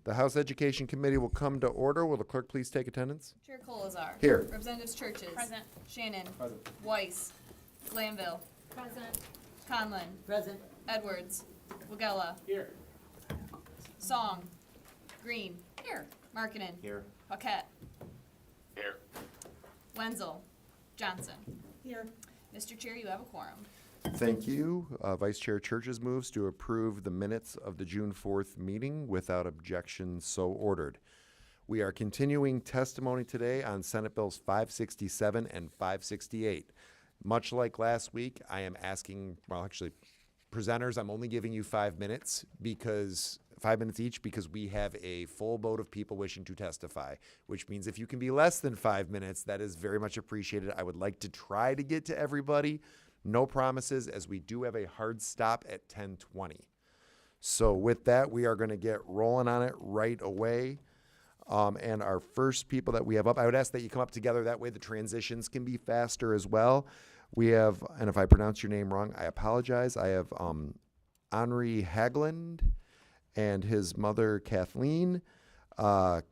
The House Education Committee will come to order. Will the clerk please take attendance? Chair Colazar. Here. Representatives Churches. Present. Shannon. Present. Weiss. Glanville. Present. Conlon. Present. Edwards. Wagella. Here. Song. Green. Here. Markkinen. Here. Paquette. Here. Wenzel. Johnson. Here. Mr. Chair, you have a quorum. Thank you. Vice Chair Churches moves to approve the minutes of the June 4th meeting without objection, so ordered. We are continuing testimony today on Senate Bills 567 and 568. Much like last week, I am asking, well, actually, presenters, I'm only giving you 5 minutes because 5 minutes each because we have a full boat of people wishing to testify, which means if you can be less than 5 minutes, that is very much appreciated. I would like to try to get to everybody. No promises, as we do have a hard stop at 10:20. So with that, we are going to get rolling on it right away. And our first people that we have up, I would ask that you come up together. That way the transitions can be faster as well. We have, and if I pronounce your name wrong, I apologize. I have Henri Hagland and his mother, Kathleen,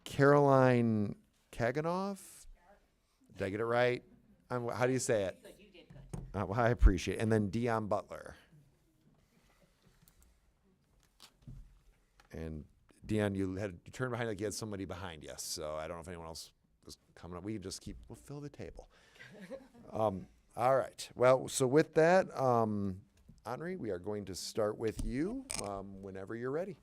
Caroline Kaganoff. Did I get it right? How do you say it? Well, I appreciate it. And then Dion Butler. And Dion, you turned behind like you had somebody behind you. So I don't know if anyone else was coming up. We can just we'll fill the table. All right. Well, so with that, Henri, we are going to start with you whenever you're ready.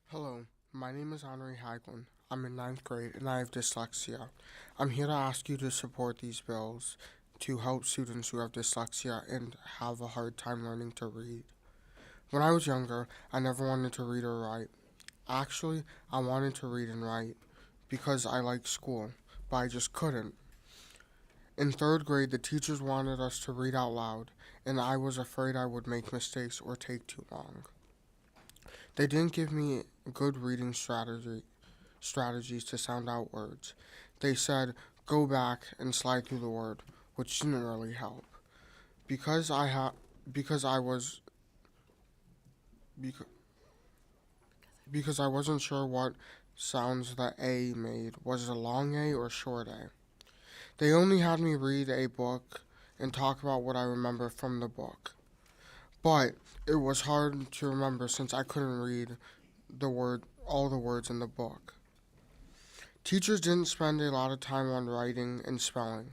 Hello, my name is Henri Hagland. I'm in 9th grade and I have dyslexia. I'm here to ask you to support these bills to help students who have dyslexia and have a hard time learning to read. When I was younger, I never wanted to read or write. Actually, I wanted to read and write because I liked school, but I just couldn't. In 3rd grade, the teachers wanted us to read out loud, and I was afraid I would make mistakes or take too long. They didn't give me good reading strategies to sound out words. They said, go back and slide through the word, which didn't really help. Because I wasn't sure what sounds the A made. Was it a long A or short A? They only had me read a book and talk about what I remember from the book. But it was hard to remember since I couldn't read all the words in the book. Teachers didn't spend a lot of time on writing and spelling.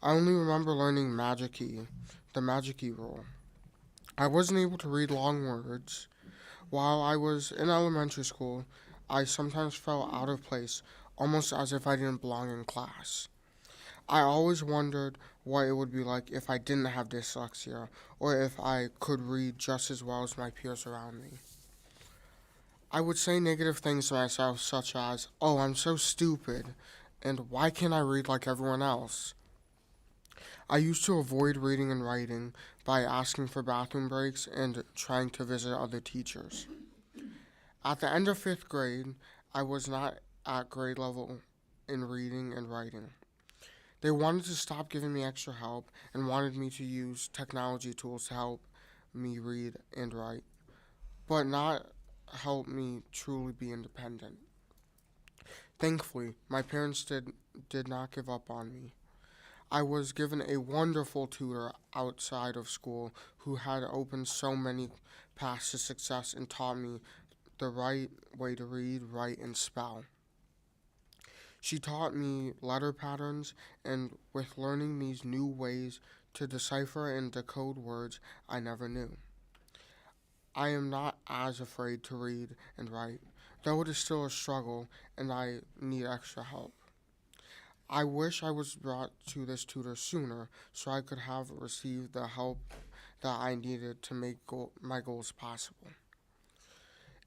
I only remember learning the Magic-E rule. I wasn't able to read long words. While I was in elementary school, I sometimes felt out of place, almost as if I didn't belong in class. I always wondered what it would be like if I didn't have dyslexia, or if I could read just as well as my peers around me. I would say negative things to myself, such as, oh, I'm so stupid, and why can't I read like everyone else? I used to avoid reading and writing by asking for bathroom breaks and trying to visit other teachers. At the end of 5th grade, I was not at grade level in reading and writing. They wanted to stop giving me extra help and wanted me to use technology tools to help me read and write, but not help me truly be independent. Thankfully, my parents did not give up on me. I was given a wonderful tutor outside of school who had opened so many paths to success and taught me the right way to read, write, and spell. She taught me letter patterns, and with learning these new ways to decipher and decode words I never knew. I am not as afraid to read and write, though it is still a struggle and I need extra help. I wish I was brought to this tutor sooner so I could have received the help that I needed to make my goals possible.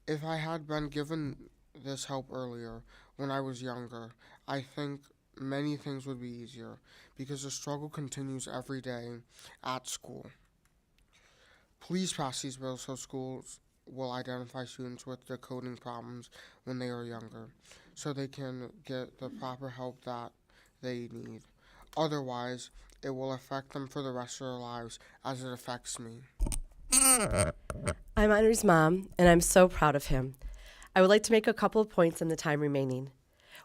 If I had been given this help earlier, when I was younger, I think many things would be easier because the struggle continues every day at school. Please pass these bills so schools will identify students with decoding problems when they are younger, so they can get the proper help that they need. Otherwise, it will affect them for the rest of their lives as it affects me. I'm Henri's mom, and I'm so proud of him. I would like to make a couple of points in the time remaining.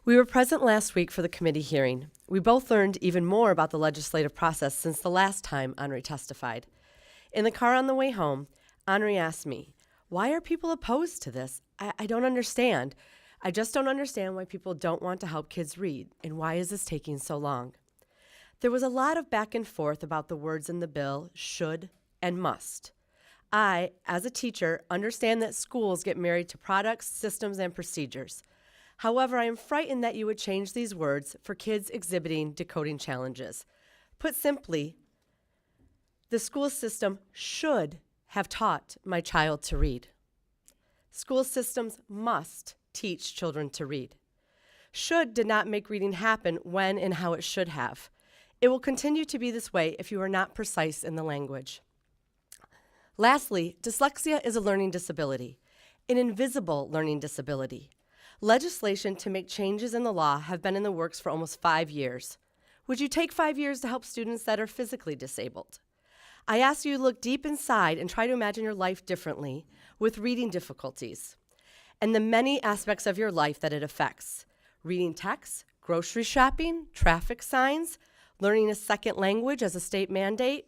We were present last week for the committee hearing. We both learned even more about the legislative process since the last time Henri testified. In the car on the way home, Henri asked me, "Why are people opposed to this? I don't understand. I just don't understand why people don't want to help kids read, and why is this taking so long?" There was a lot of back and forth about the words in the bill, should and must. I, as a teacher, understand that schools get married to products, systems, and procedures. However, I am frightened that you would change these words for kids exhibiting decoding challenges. Put simply, the school system should have taught my child to read. School systems must teach children to read. Should did not make reading happen when and how it should have. It will continue to be this way if you are not precise in the language. Lastly, dyslexia is a learning disability, an invisible learning disability. Legislation to make changes in the law have been in the works for almost 5 years. Would you take 5 years to help students that are physically disabled? I ask you to look deep inside and try to imagine your life differently with reading difficulties and the many aspects of your life that it affects. Reading text, grocery shopping, traffic signs, learning a second language as a state mandate.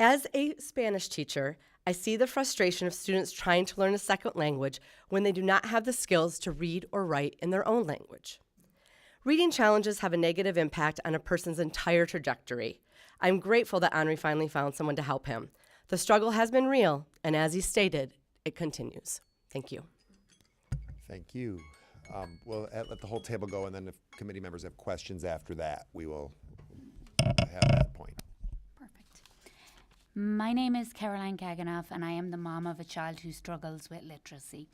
As a Spanish teacher, I see the frustration of students trying to learn a second language when they do not have the skills to read or write in their own language. Reading challenges have a negative impact on a person's entire trajectory. I'm grateful that Henri finally found someone to help him. The struggle has been real, and as he stated, it continues. Thank you. Thank you. We'll let the whole table go, and then if committee members have questions after that, we will have that point. Perfect. My name is Caroline Kaganoff, and I am the mom of a child who struggles with literacy.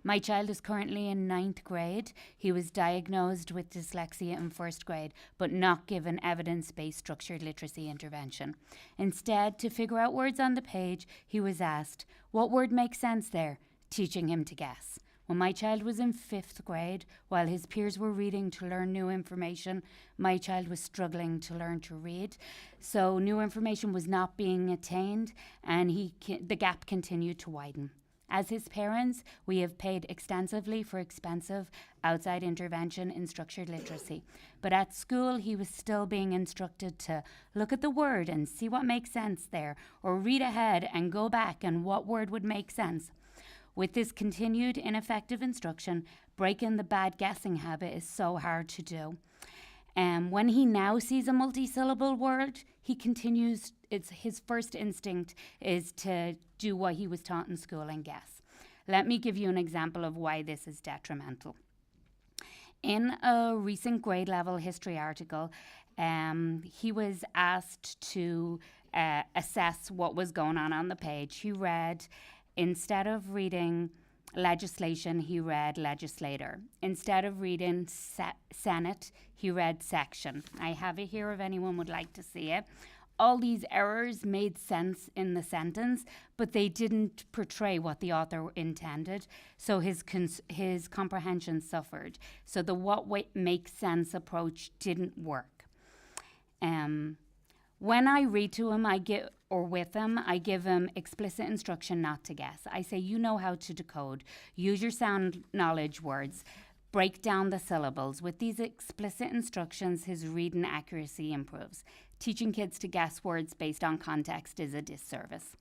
My child is currently in 9th grade. He was diagnosed with dyslexia in 1st grade, but not given evidence-based structured literacy intervention. Instead, to figure out words on the page, he was asked, "What word makes sense there?" teaching him to guess. When my child was in 5th grade, while his peers were reading to learn new information, my child was struggling to learn to read. So new information was not being attained, and the gap continued to widen. As his parents, we have paid extensively for expensive outside intervention in structured literacy. But at school, he was still being instructed to look at the word and see what makes sense there, or read ahead and go back and what word would make sense. With this continued ineffective instruction, breaking the bad guessing habit is so hard to do. When he now sees a multisyllable word, he continues, his first instinct is to do what he was taught in school and guess. Let me give you an example of why this is detrimental. In a recent grade level history article, he was asked to assess what was going on the page. He read, instead of reading legislation, he read legislator. Instead of reading Senate, he read section. I have it here if anyone would like to see it. All these errors made sense in the sentence, but they didn't portray what the author intended, so his comprehension suffered. So the what makes sense approach didn't work. When I read to him, with him, I give him explicit instruction not to guess. I say, you know how to decode. Use your sound knowledge words. Break down the syllables. With these explicit instructions, his reading accuracy improves. Teaching kids to guess words based on context is a disservice.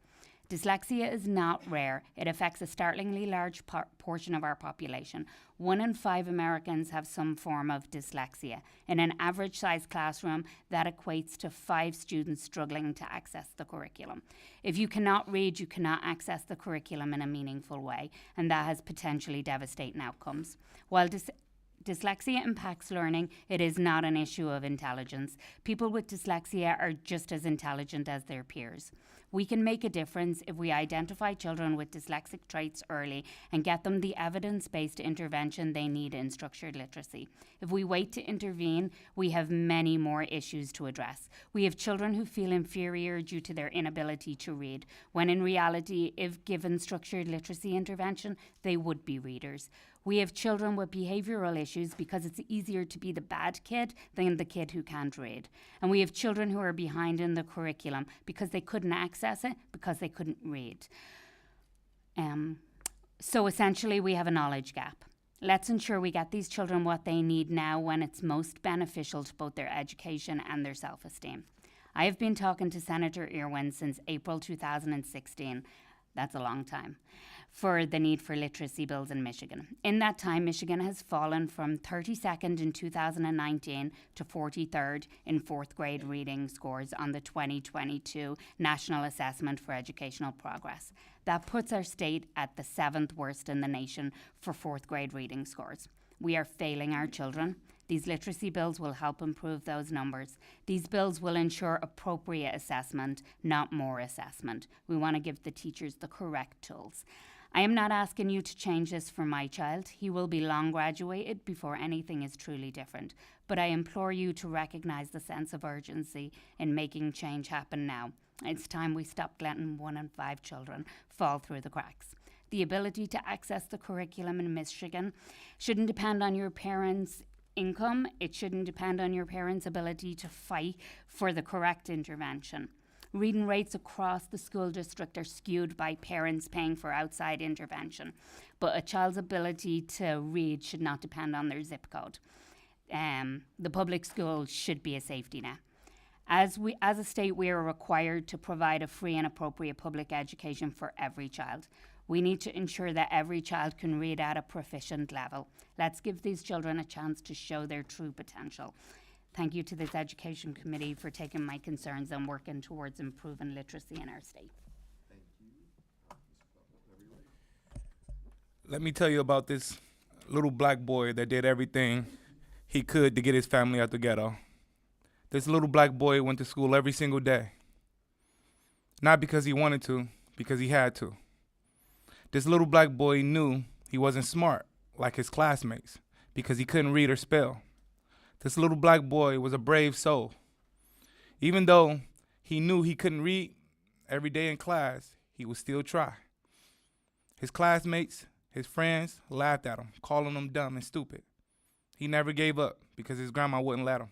Dyslexia is not rare. It affects a startlingly large portion of our population. 1 in 5 Americans have some form of dyslexia. In an average-sized classroom, that equates to 5 students struggling to access the curriculum. If you cannot read, you cannot access the curriculum in a meaningful way, and that has potentially devastating outcomes. While dyslexia impacts learning, it is not an issue of intelligence. People with dyslexia are just as intelligent as their peers. We can make a difference if we identify children with dyslexic traits early and get them the evidence-based intervention they need in structured literacy. If we wait to intervene, we have many more issues to address. We have children who feel inferior due to their inability to read, when in reality, if given structured literacy intervention, they would be readers. We have children with behavioral issues because it's easier to be the bad kid than the kid who can't read. And we have children who are behind in the curriculum because they couldn't access it, because they couldn't read. So essentially, we have a knowledge gap. Let's ensure we get these children what they need now when it's most beneficial to both their education and their self-esteem. I have been talking to Senator Irwin since April 2016. That's a long time. For the need for literacy bills in Michigan. In that time, Michigan has fallen from 32nd in 2019 to 43rd in fourth grade reading scores on the 2022 National Assessment for Educational Progress. That puts our state at the 7th worst in the nation for fourth grade reading scores. We are failing our children. These literacy bills will help improve those numbers. These bills will ensure appropriate assessment, not more assessment. We want to give the teachers the correct tools. I am not asking you to change this for my child. He will be long graduated before anything is truly different. But I implore you to recognize the sense of urgency in making change happen now. It's time we stop letting 1 in 5 children fall through the cracks. The ability to access the curriculum in Michigan shouldn't depend on your parents' income. It shouldn't depend on your parents' ability to fight for the correct intervention. Reading rates across the school district are skewed by parents paying for outside intervention, but a child's ability to read should not depend on their zip code. The public school should be a safety net. As a state, we are required to provide a free and appropriate public education for every child. We need to ensure that every child can read at a proficient level. Let's give these children a chance to show their true potential. Thank you to this Education Committee for taking my concerns and working towards improving literacy in our state. Let me tell you about this little black boy that did everything he could to get his family out the ghetto. This little black boy went to school every single day. Not because he wanted to, because he had to. This little black boy knew he wasn't smart like his classmates because he couldn't read or spell. This little black boy was a brave soul. Even though he knew he couldn't read every day in class, he would still try. His classmates, his friends laughed at him, calling him dumb and stupid. He never gave up because his grandma wouldn't let him.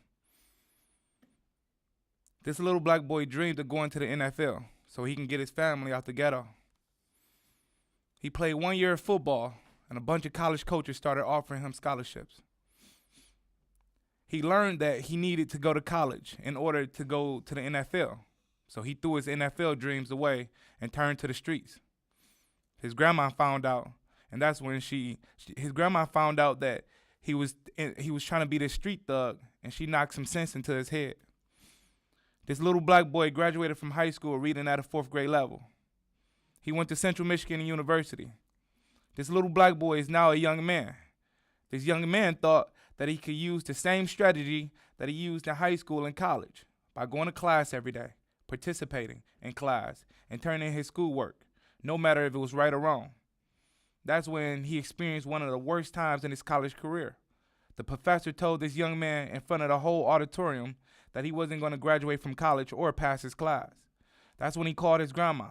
This little black boy dreamed of going to the NFL so he can get his family out the ghetto. He played 1 year of football, and a bunch of college coaches started offering him scholarships. He learned that he needed to go to college in order to go to the NFL. So he threw his NFL dreams away and turned to the streets. His grandma found out, and that's when his grandma found out that he was trying to be this street thug, and she knocked some sense into his head. This little black boy graduated from high school reading at a 4th grade level. He went to Central Michigan University. This little black boy is now a young man. This young man thought that he could use the same strategy that he used in high school and college by going to class every day, participating in class, and turning in his schoolwork, no matter if it was right or wrong. That's when he experienced one of the worst times in his college career. The professor told this young man in front of the whole auditorium that he wasn't going to graduate from college or pass his class. That's when he called his grandma.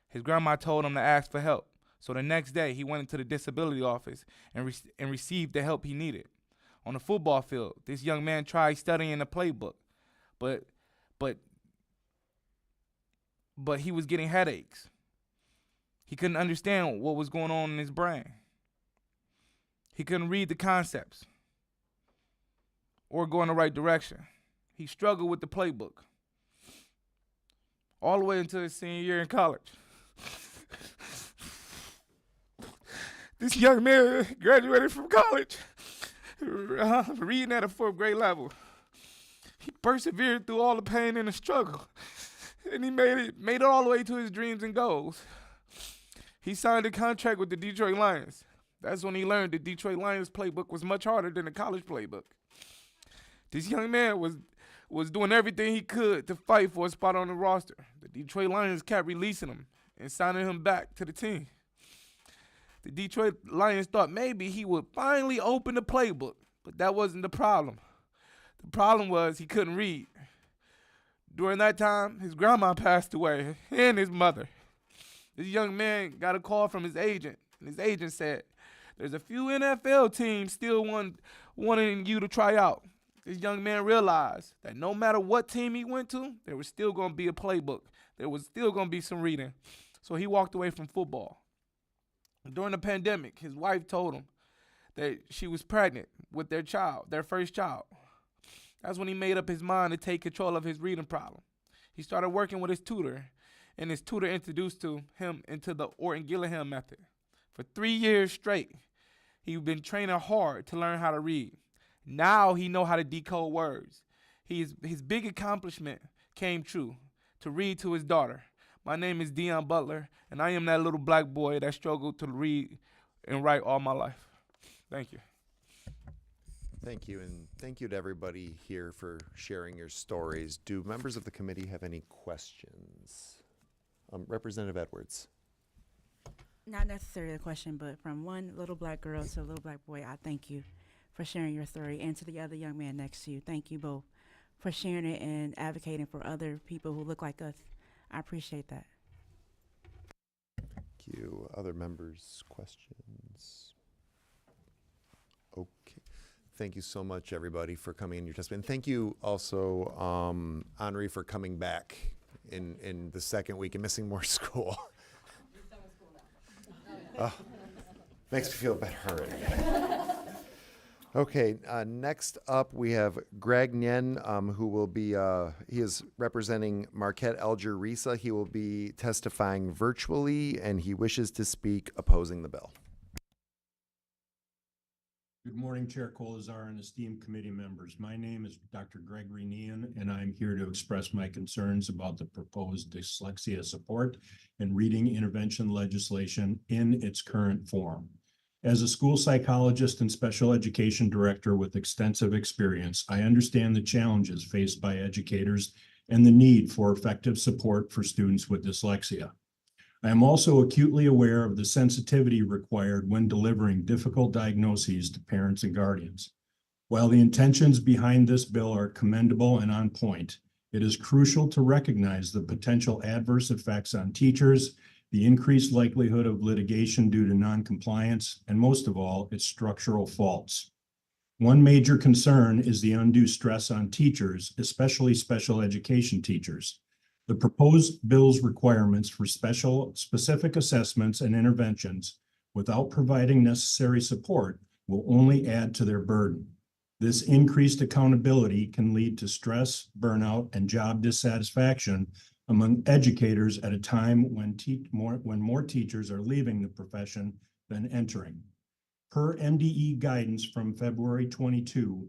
His grandma told him to ask for help. So the next day, he went into the disability office and received the help he needed. On the football field, this young man tried studying the playbook, but he was getting headaches. He couldn't understand what was going on in his brain. He couldn't read the concepts or go in the right direction. He struggled with the playbook all the way until his senior year in college. This young man graduated from college, reading at a 4th grade level. He persevered through all the pain and the struggle, and he made it all the way to his dreams and goals. He signed a contract with the Detroit Lions. That's when he learned the Detroit Lions playbook was much harder than the college playbook. This young man was doing everything he could to fight for a spot on the roster. The Detroit Lions kept releasing him and signing him back to the team. The Detroit Lions thought maybe he would finally open the playbook, but that wasn't the problem. The problem was he couldn't read. During that time, his grandma passed away and his mother. This young man got a call from his agent, and his agent said, "There's a few NFL teams still wanting you to try out." This young man realized that no matter what team he went to, there was still going to be a playbook. There was still going to be some reading. So he walked away from football. During the pandemic, his wife told him that she was pregnant with their first child. That's when he made up his mind to take control of his reading problem. He started working with his tutor, and his tutor introduced to him into the Orton-Gillingham method. For 3 years straight, he's been training hard to learn how to read. Now he know how to decode words. His big accomplishment came true, to read to his daughter. My name is Dion Butler, and I am that little black boy that struggled to read and write all my life. Thank you. Thank you, and thank you to everybody here for sharing your stories. Do members of the committee have any questions? Representative Edwards. Not necessarily a question, but from one little black girl to a little black boy, I thank you for sharing your story. And to the other young man next to you, thank you both for sharing it and advocating for other people who look like us. I appreciate that. Thank you. Other members, questions? Okay. Thank you so much, everybody, for coming in your testimony. And thank you also, Henri, for coming back in the second week and missing more school. Oh, makes me feel better already. Okay, next up we have Greg Nyen, who will be, he is representing Marquette Alger Risa. He will be testifying virtually, and he wishes to speak opposing the bill. Good morning, Chair Colazar and esteemed committee members. My name is Dr. Gregory Nean, and I'm here to express my concerns about the proposed dyslexia support and reading intervention legislation in its current form. As a school psychologist and special education director with extensive experience, I understand the challenges faced by educators and the need for effective support for students with dyslexia. I am also acutely aware of the sensitivity required when delivering difficult diagnoses to parents and guardians. While the intentions behind this bill are commendable and on point, it is crucial to recognize the potential adverse effects on teachers, the increased likelihood of litigation due to noncompliance, and most of all, its structural faults. One major concern is the undue stress on teachers, especially special education teachers. The proposed bill's requirements for specific assessments and interventions without providing necessary support will only add to their burden. This increased accountability can lead to stress, burnout, and job dissatisfaction among educators at a time when more teachers are leaving the profession than entering. Per MDE guidance from February 22,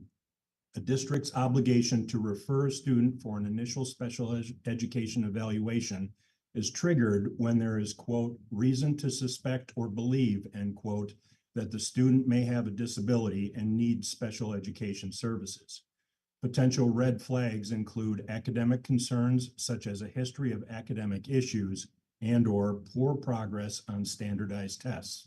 a district's obligation to refer a student for an initial special education evaluation is triggered when there is, quote, reason to suspect or believe, end quote, that the student may have a disability and needs special education services. Potential red flags include academic concerns such as a history of academic issues and/or poor progress on standardized tests.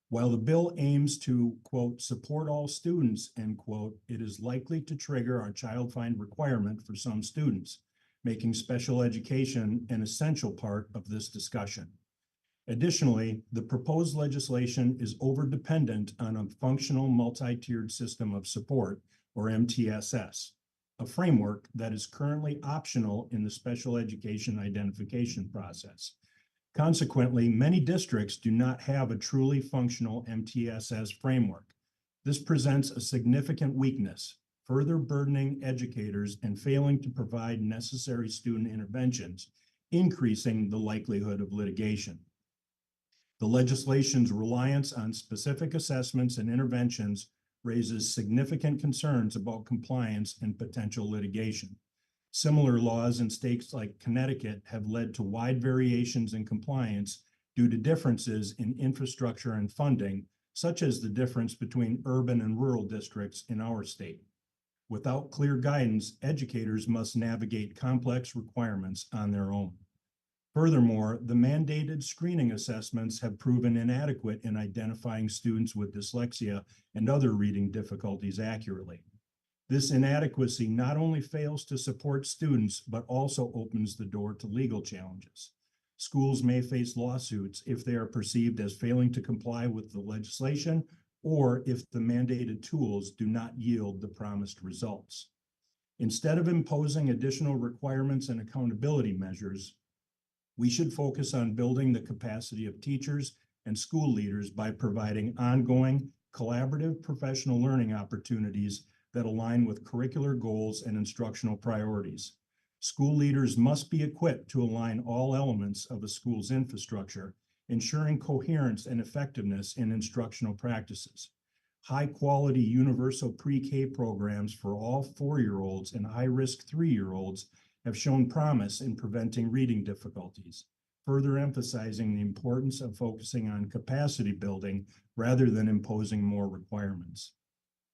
While the bill aims to, quote, support all students, end quote, it is likely to trigger our child find requirement for some students, making special education an essential part of this discussion. Additionally, the proposed legislation is overdependent on a functional multi-tiered system of support, or MTSS, a framework that is currently optional in the special education identification process. Consequently, many districts do not have a truly functional MTSS framework. This presents a significant weakness, further burdening educators and failing to provide necessary student interventions, increasing the likelihood of litigation. The legislation's reliance on specific assessments and interventions raises significant concerns about compliance and potential litigation. Similar laws in states like Connecticut have led to wide variations in compliance due to differences in infrastructure and funding, such as the difference between urban and rural districts in our state. Without clear guidance, educators must navigate complex requirements on their own. Furthermore, the mandated screening assessments have proven inadequate in identifying students with dyslexia and other reading difficulties accurately. This inadequacy not only fails to support students, but also opens the door to legal challenges. Schools may face lawsuits if they are perceived as failing to comply with the legislation or if the mandated tools do not yield the promised results. Instead of imposing additional requirements and accountability measures, we should focus on building the capacity of teachers and school leaders by providing ongoing collaborative professional learning opportunities that align with curricular goals and instructional priorities. School leaders must be equipped to align all elements of a school's infrastructure, ensuring coherence and effectiveness in instructional practices. High-quality universal pre-K programs for all 4-year-olds and high-risk 3-year-olds have shown promise in preventing reading difficulties, further emphasizing the importance of focusing on capacity building rather than imposing more requirements.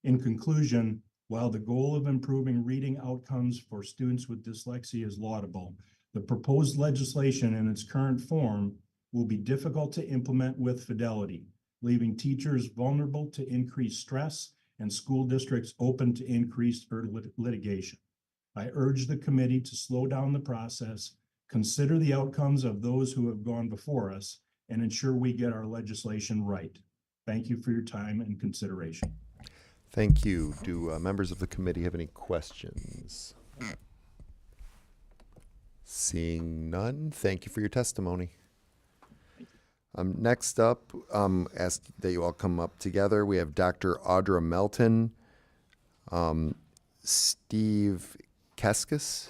In conclusion, while the goal of improving reading outcomes for students with dyslexia is laudable, the proposed legislation in its current form will be difficult to implement with fidelity, leaving teachers vulnerable to increased stress and school districts open to increased litigation. I urge the committee to slow down the process, consider the outcomes of those who have gone before us, and ensure we get our legislation right. Thank you for your time and consideration. Thank you. Do members of the committee have any questions? Seeing none, thank you for your testimony. Next up, ask that you all come up together. We have Dr. Audra Melton, Steve Keskis,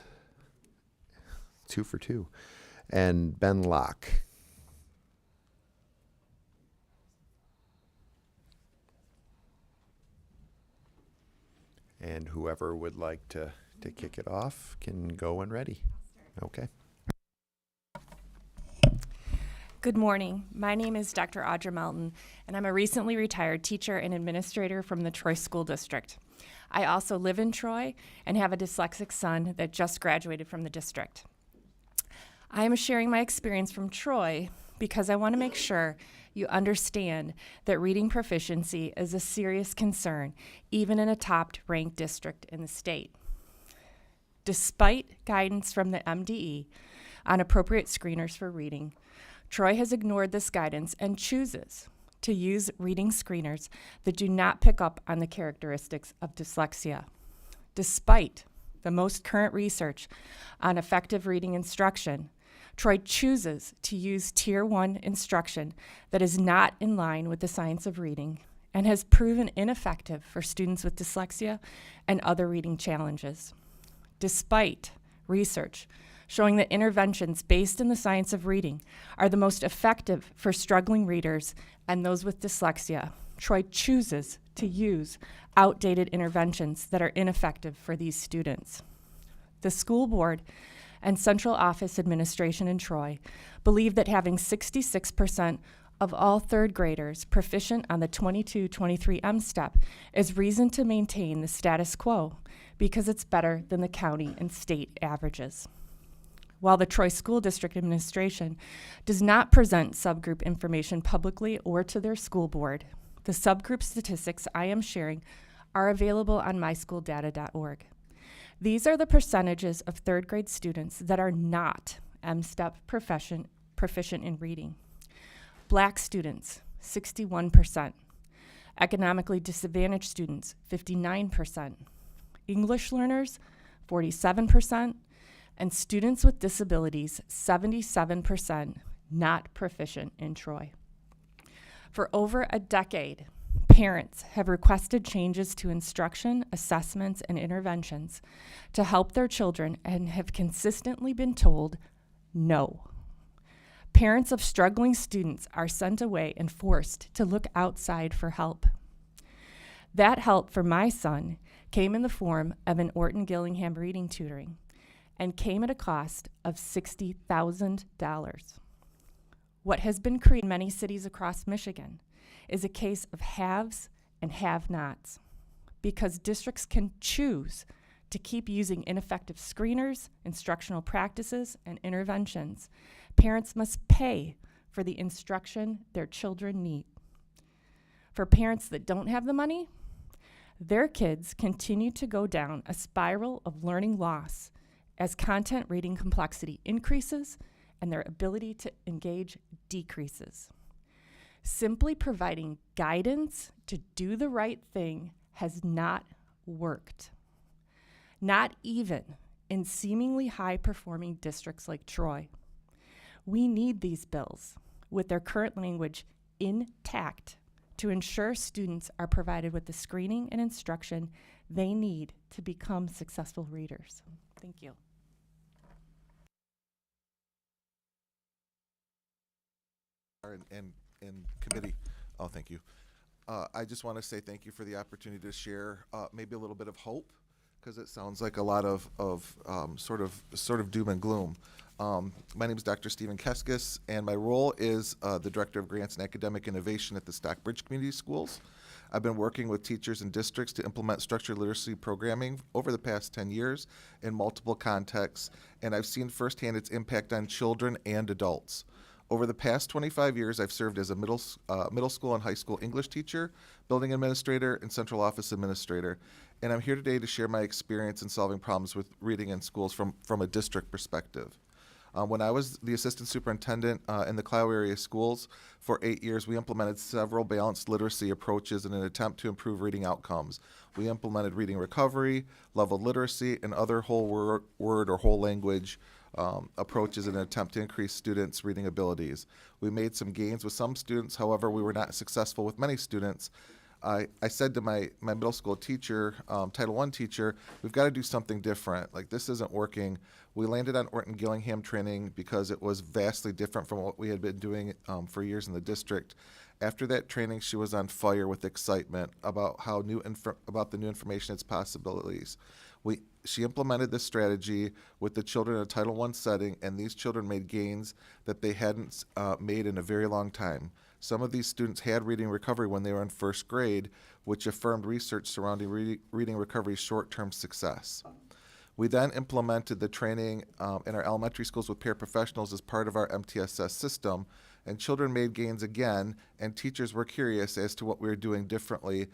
2 for 2, and Ben Locke. And whoever would like to kick it off can go when ready. Okay. Good morning. My name is Dr. Audra Melton, and I'm a recently retired teacher and administrator from the Troy School District. I also live in Troy and have a dyslexic son that just graduated from the district. I am sharing my experience from Troy because I want to make sure you understand that reading proficiency is a serious concern, even in a top-ranked district in the state. Despite guidance from the MDE on appropriate screeners for reading, Troy has ignored this guidance and chooses to use reading screeners that do not pick up on the characteristics of dyslexia. Despite the most current research on effective reading instruction, Troy chooses to use Tier 1 instruction that is not in line with the science of reading and has proven ineffective for students with dyslexia and other reading challenges. Despite research showing that interventions based in the science of reading are the most effective for struggling readers and those with dyslexia, Troy chooses to use outdated interventions that are ineffective for these students. The school board and central office administration in Troy believe that having 66% of all third graders proficient on the 22-23 M-STEP is reason to maintain the status quo because it's better than the county and state averages. While the Troy School District Administration does not present subgroup information publicly or to their school board, the subgroup statistics I am sharing are available on myschooldata.org. These are the percentages of third grade students that are not M-STEP proficient in reading. Black students, 61%. Economically disadvantaged students, 59%. English learners, 47%. And students with disabilities, 77% not proficient in Troy. For over a decade, parents have requested changes to instruction, assessments, and interventions to help their children and have consistently been told no. Parents of struggling students are sent away and forced to look outside for help. That help for my son came in the form of an Orton Gillingham reading tutoring and came at a cost of $60,000. What has been created in many cities across Michigan is a case of haves and have-nots, because districts can choose to keep using ineffective screeners, instructional practices, and interventions. Parents must pay for the instruction their children need. For parents that don't have the money, their kids continue to go down a spiral of learning loss as content reading complexity increases and their ability to engage decreases. Simply providing guidance to do the right thing has not worked. Not even in seemingly high-performing districts like Troy. We need these bills with their current language intact to ensure students are provided with the screening and instruction they need to become successful readers. Thank you. And committee. Oh, thank you. I just want to say thank you for the opportunity to share maybe a little bit of hope, because it sounds like a lot of sort of doom and gloom. My name is Dr. Stephen Keskis, and my role is the Director of Grants and Academic Innovation at the Stockbridge Community Schools. I've been working with teachers and districts to implement structured literacy programming over the past 10 years in multiple contexts, and I've seen firsthand its impact on children and adults. Over the past 25 years, I've served as a middle school and high school English teacher, building administrator, and central office administrator. And I'm here today to share my experience in solving problems with reading in schools from a district perspective. When I was the assistant superintendent in the Clio area schools for 8 years, we implemented several balanced literacy approaches in an attempt to improve reading outcomes. We implemented reading recovery, leveled literacy, and other whole word or whole language approaches in an attempt to increase students' reading abilities. We made some gains with some students, however, we were not successful with many students. I said to my middle school teacher, Title I teacher, we've got to do something different. Like, this isn't working. We landed on Orton Gillingham training because it was vastly different from what we had been doing for years in the district. After that training, she was on fire with excitement about how about the new information, its possibilities. She implemented this strategy with the children in a Title I setting, and these children made gains that they hadn't made in a very long time. Some of these students had reading recovery when they were in first grade, which affirmed research surrounding reading recovery's short-term success. We then implemented the training in our elementary schools with paraprofessionals as part of our MTSS system, and children made gains again, and teachers were curious as to what we were doing differently.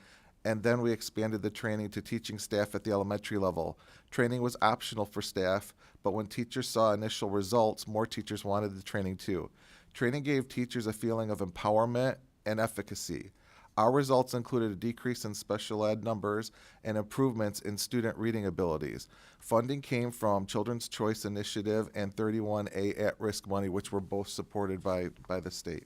And then we expanded the training to teaching staff at the elementary level. Training was optional for staff, but when teachers saw initial results, more teachers wanted the training too. Training gave teachers a feeling of empowerment and efficacy. Our results included a decrease in special ed numbers and improvements in student reading abilities. Funding came from Children's Choice Initiative and 31A at-risk money, which were both supported by the state.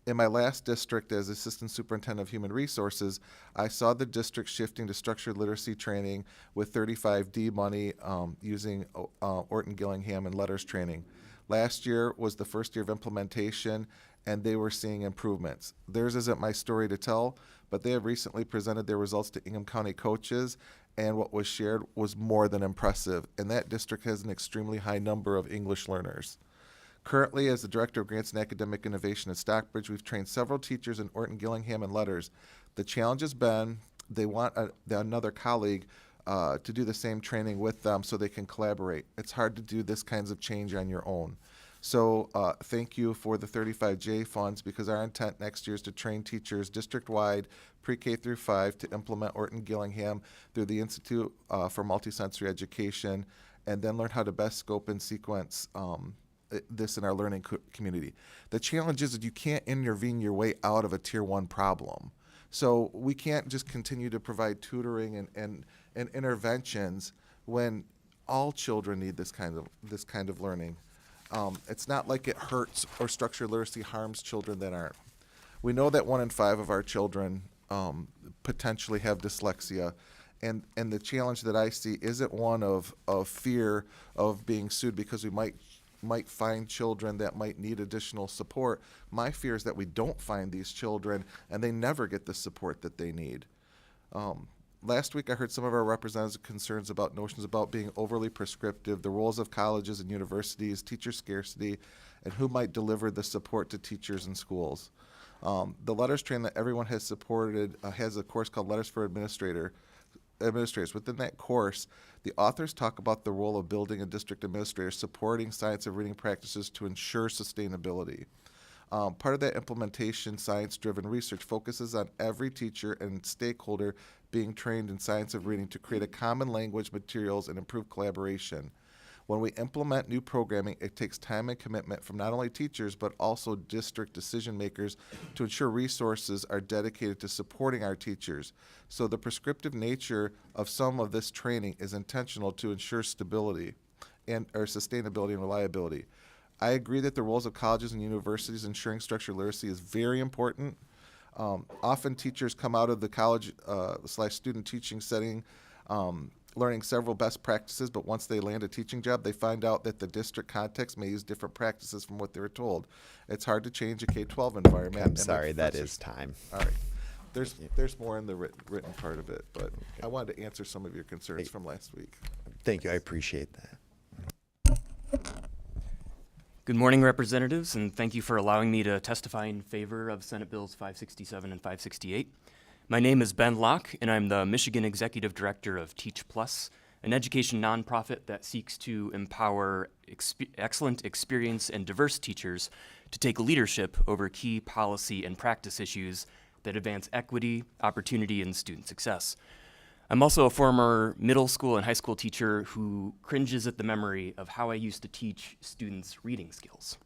In my last district as Assistant Superintendent of Human Resources, I saw the district shifting to structured literacy training with 35D money using Orton Gillingham and letters training. Last year was the first year of implementation, and they were seeing improvements. Theirs isn't my story to tell, but they have recently presented their results to Ingham County coaches, and what was shared was more than impressive, and that district has an extremely high number of English learners. Currently, as the Director of Grants and Academic Innovation at Stockbridge, we've trained several teachers in Orton Gillingham and letters. The challenge has been they want another colleague to do the same training with them so they can collaborate. It's hard to do this kinds of change on your own. So thank you for the 35J funds, because our intent next year is to train teachers district-wide, pre-K through 5, to implement Orton Gillingham through the Institute for Multisensory Education, and then learn how to best scope and sequence this in our learning community. The challenge is that you can't intervene your way out of a Tier 1 problem. So we can't just continue to provide tutoring and interventions when all children need this kind of learning. It's not like it hurts or structured literacy harms children that aren't. We know that 1 in 5 of our children potentially have dyslexia, and the challenge that I see isn't one of fear of being sued because we might find children that might need additional support. My fear is that we don't find these children and they never get the support that they need. Last week I heard some of our representatives' concerns about notions about being overly prescriptive, the roles of colleges and universities, teacher scarcity, and who might deliver the support to teachers and schools. The letters training that everyone has supported has a course called Letters for Administrators. Within that course, the authors talk about the role of building a district administrator supporting science of reading practices to ensure sustainability. Part of that implementation, science-driven research focuses on every teacher and stakeholder being trained in science of reading to create a common language, materials, and improve collaboration. When we implement new programming, it takes time and commitment from not only teachers, but also district decision makers to ensure resources are dedicated to supporting our teachers. So the prescriptive nature of some of this training is intentional to ensure stability or sustainability and reliability. I agree that the roles of colleges and universities ensuring structured literacy is very important. Often teachers come out of the college / student teaching setting learning several best practices, but once they land a teaching job, they find out that the district context may use different practices from what they were told. It's hard to change a K-12 environment. I'm and sorry, that professors- is time. All right. There's more in the written part of it, but I wanted to answer some of your concerns from last week. Thank you, I appreciate that. Good morning, representatives, and thank you for allowing me to testify in favor of Senate Bills 567 and 568. My name is Ben Locke, and I'm the Michigan Executive Director of Teach Plus, an education nonprofit that seeks to empower excellent, experienced, and diverse teachers to take leadership over key policy and practice issues that advance equity, opportunity, and student success. I'm also a former middle school and high school teacher who cringes at the memory of how I used to teach students reading skills.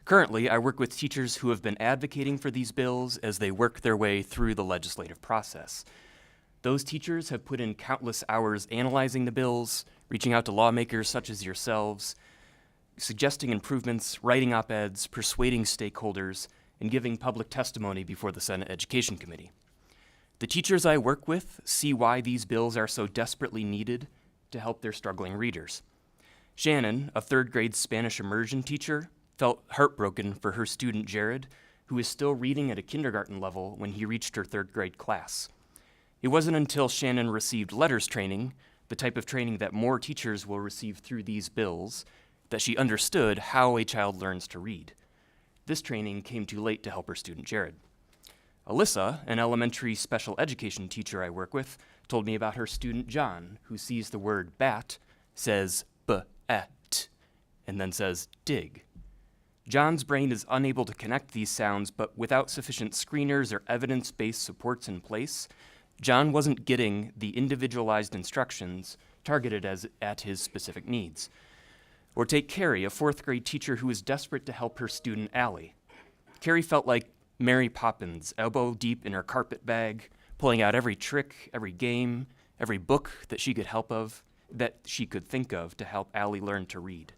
Currently, I work with teachers who have been advocating for these bills as they work their way through the legislative process. Those teachers have put in countless hours analyzing the bills, reaching out to lawmakers such as yourselves, suggesting improvements, writing op-eds, persuading stakeholders, and giving public testimony before the Senate Education Committee. The teachers I work with see why these bills are so desperately needed to help their struggling readers. Shannon, a third grade Spanish immersion teacher, felt heartbroken for her student Jared, who is still reading at a kindergarten level when he reached her third grade class. It wasn't until Shannon received letters training, the type of training that more teachers will receive through these bills, that she understood how a child learns to read. This training came too late to help her student Jared. Alyssa, an elementary special education teacher I work with, told me about her student John, who sees the word bat, says b-at, and then says dig. John's brain is unable to connect these sounds, but without sufficient screeners or evidence-based supports in place, John wasn't getting the individualized instructions targeted at his specific needs. Or take Carrie, a fourth grade teacher who is desperate to help her student Allie. Carrie felt like Mary Poppins, elbow deep in her carpet bag, pulling out every trick, every game, every book that she could think of to help Allie learn to read.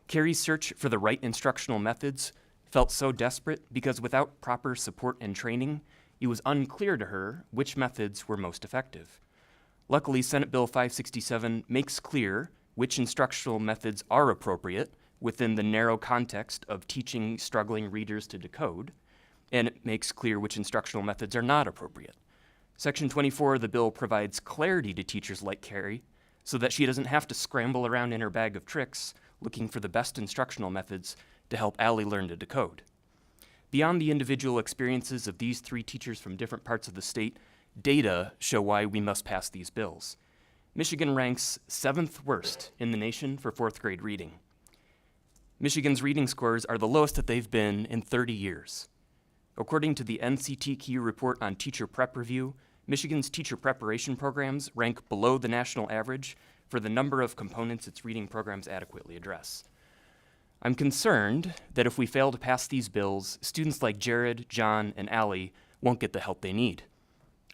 Carrie's search for the right instructional methods felt so desperate because without proper support and training, it was unclear to her which methods were most effective. Luckily, Senate Bill 567 makes clear which instructional methods are appropriate within the narrow context of teaching struggling readers to decode, and it makes clear which instructional methods are not appropriate. Section 24 of the bill provides clarity to teachers like Carrie so that she doesn't have to scramble around in her bag of tricks looking for the best instructional methods to help Allie learn to decode. Beyond the individual experiences of these three teachers from different parts of the state, data show why we must pass these bills. Michigan ranks 7th worst in the nation for fourth grade reading. Michigan's reading scores are the lowest that they've been in 30 years. According to the NCTQ report on Teacher Prep Review, Michigan's teacher preparation programs rank below the national average for the number of components its reading programs adequately address. I'm concerned that if we fail to pass these bills, students like Jared, John, and Allie won't get the help they need.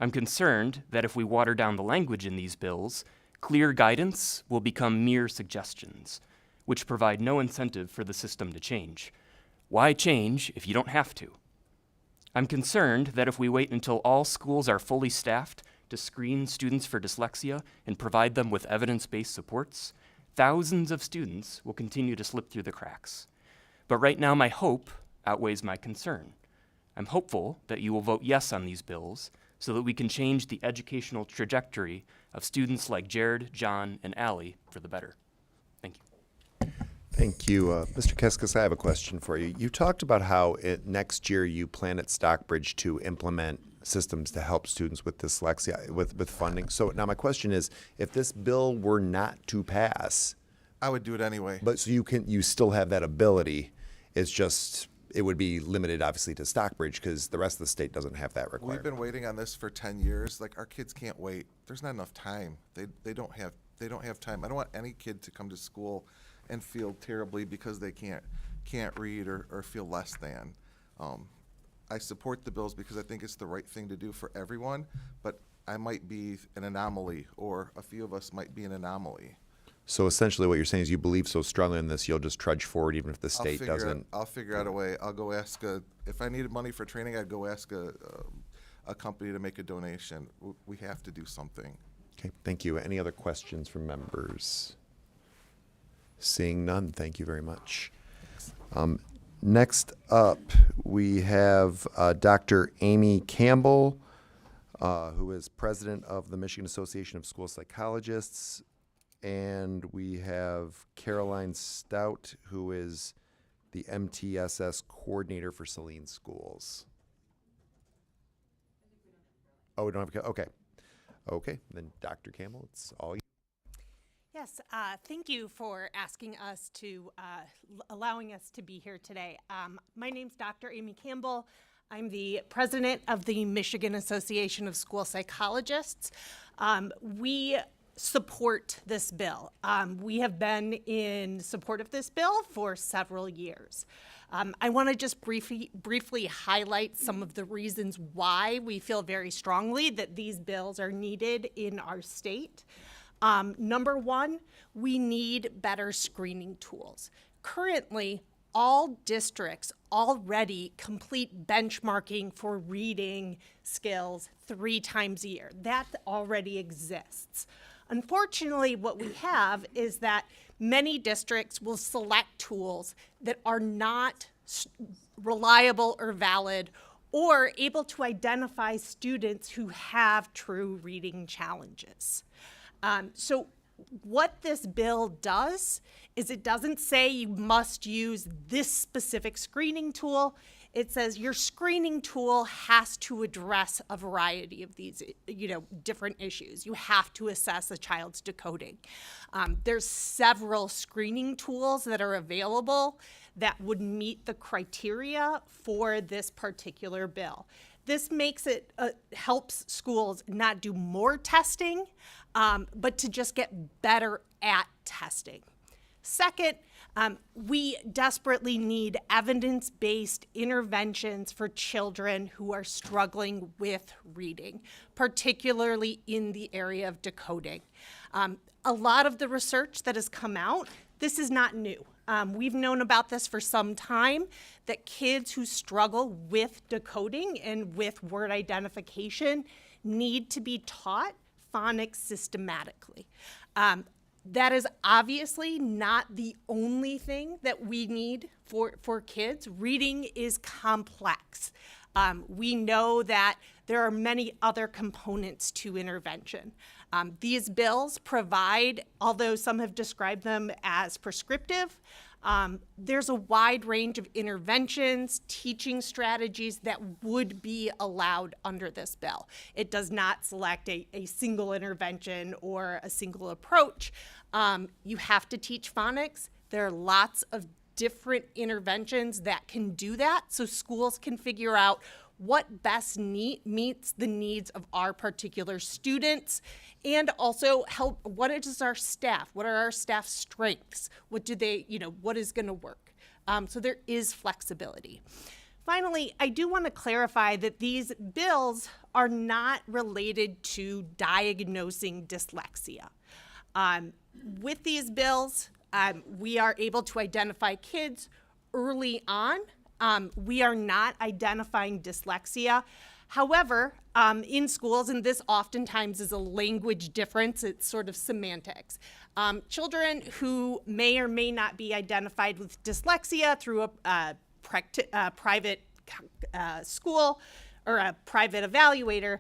I'm concerned that if we water down the language in these bills, clear guidance will become mere suggestions, which provide no incentive for the system to change. Why change if you don't have to? I'm concerned that if we wait until all schools are fully staffed to screen students for dyslexia and provide them with evidence-based supports, thousands of students will continue to slip through the cracks. But right now, my hope outweighs my concern. I'm hopeful that you will vote yes on these bills so that we can change the educational trajectory of students like Jared, John, and Allie for the better. Thank you. Thank you. Mr. Keskis, I have a question for you. You talked about how next year you plan at Stockbridge to implement systems to help students with dyslexia, with funding. So now my question is, if this bill were not to pass, I would do it anyway. but so you still have that ability, it's just, it would be limited obviously to Stockbridge because the rest of the state doesn't have that We've requirement. been waiting on this for 10 years. Like, our kids can't wait. There's not enough time. They don't have time. I don't want any kid to come to school and feel terribly because they can't read or feel less than. I support the bills because I think it's the right thing to do for everyone, but I might be an anomaly, or a few of us might be an anomaly. So essentially what you're saying is you believe so strongly in this, you'll just trudge forward even if the state doesn't. I'll figure out a way. I'll go ask if I needed money for training, I'd go ask a company to make a donation. We have to do something. Okay, thank you. Any other questions from members? Seeing none, thank you very much. Next up, we have Dr. Amy Campbell, who is president of the Michigan Association of School Psychologists. And we have Caroline Stout, who is the MTSS coordinator for Saline Schools. Oh, we don't have, okay. Okay, then Dr. Campbell, it's all you. Yes, thank you for asking us to, allowing us to be here today. My name's Dr. Amy Campbell. I'm the president of the Michigan Association of School Psychologists. We support this bill. We have been in support of this bill for several years. I want to just briefly highlight some of the reasons why we feel very strongly that these bills are needed in our state. Number one, we need better screening tools. Currently, all districts already complete benchmarking for reading skills 3 times a year. That already exists. Unfortunately, what we have is that many districts will select tools that are not reliable or valid or able to identify students who have true reading challenges. So what this bill does is it doesn't say you must use this specific screening tool. It says your screening tool has to address a variety of these, different issues. You have to assess a child's decoding. There's several screening tools that are available that would meet the criteria for this particular bill. This makes it, helps schools not do more testing, but to just get better at testing. Second, we desperately need evidence-based interventions for children who are struggling with reading, particularly in the area of decoding. A lot of the research that has come out, this is not new. We've known about this for some time, that kids who struggle with decoding and with word identification need to be taught phonics systematically. That is obviously not the only thing that we need for kids. Reading is complex. We know that there are many other components to intervention. These bills provide, although some have described them as prescriptive, there's a wide range of interventions, teaching strategies that would be allowed under this bill. It does not select a single intervention or a single approach. You have to teach phonics. There are lots of different interventions that can do that, so schools can figure out what best meets the needs of our particular students, and also help, what is our staff? What are our staff's strengths? What do they, what is gonna work? So there is flexibility. Finally, I do wanna clarify that these bills are not related to diagnosing dyslexia. With these bills, we are able to identify kids early on. We are not identifying dyslexia. However, in schools, and this oftentimes is a language difference, it's sort of semantics. Children who may or may not be identified with dyslexia through a private school or a private evaluator,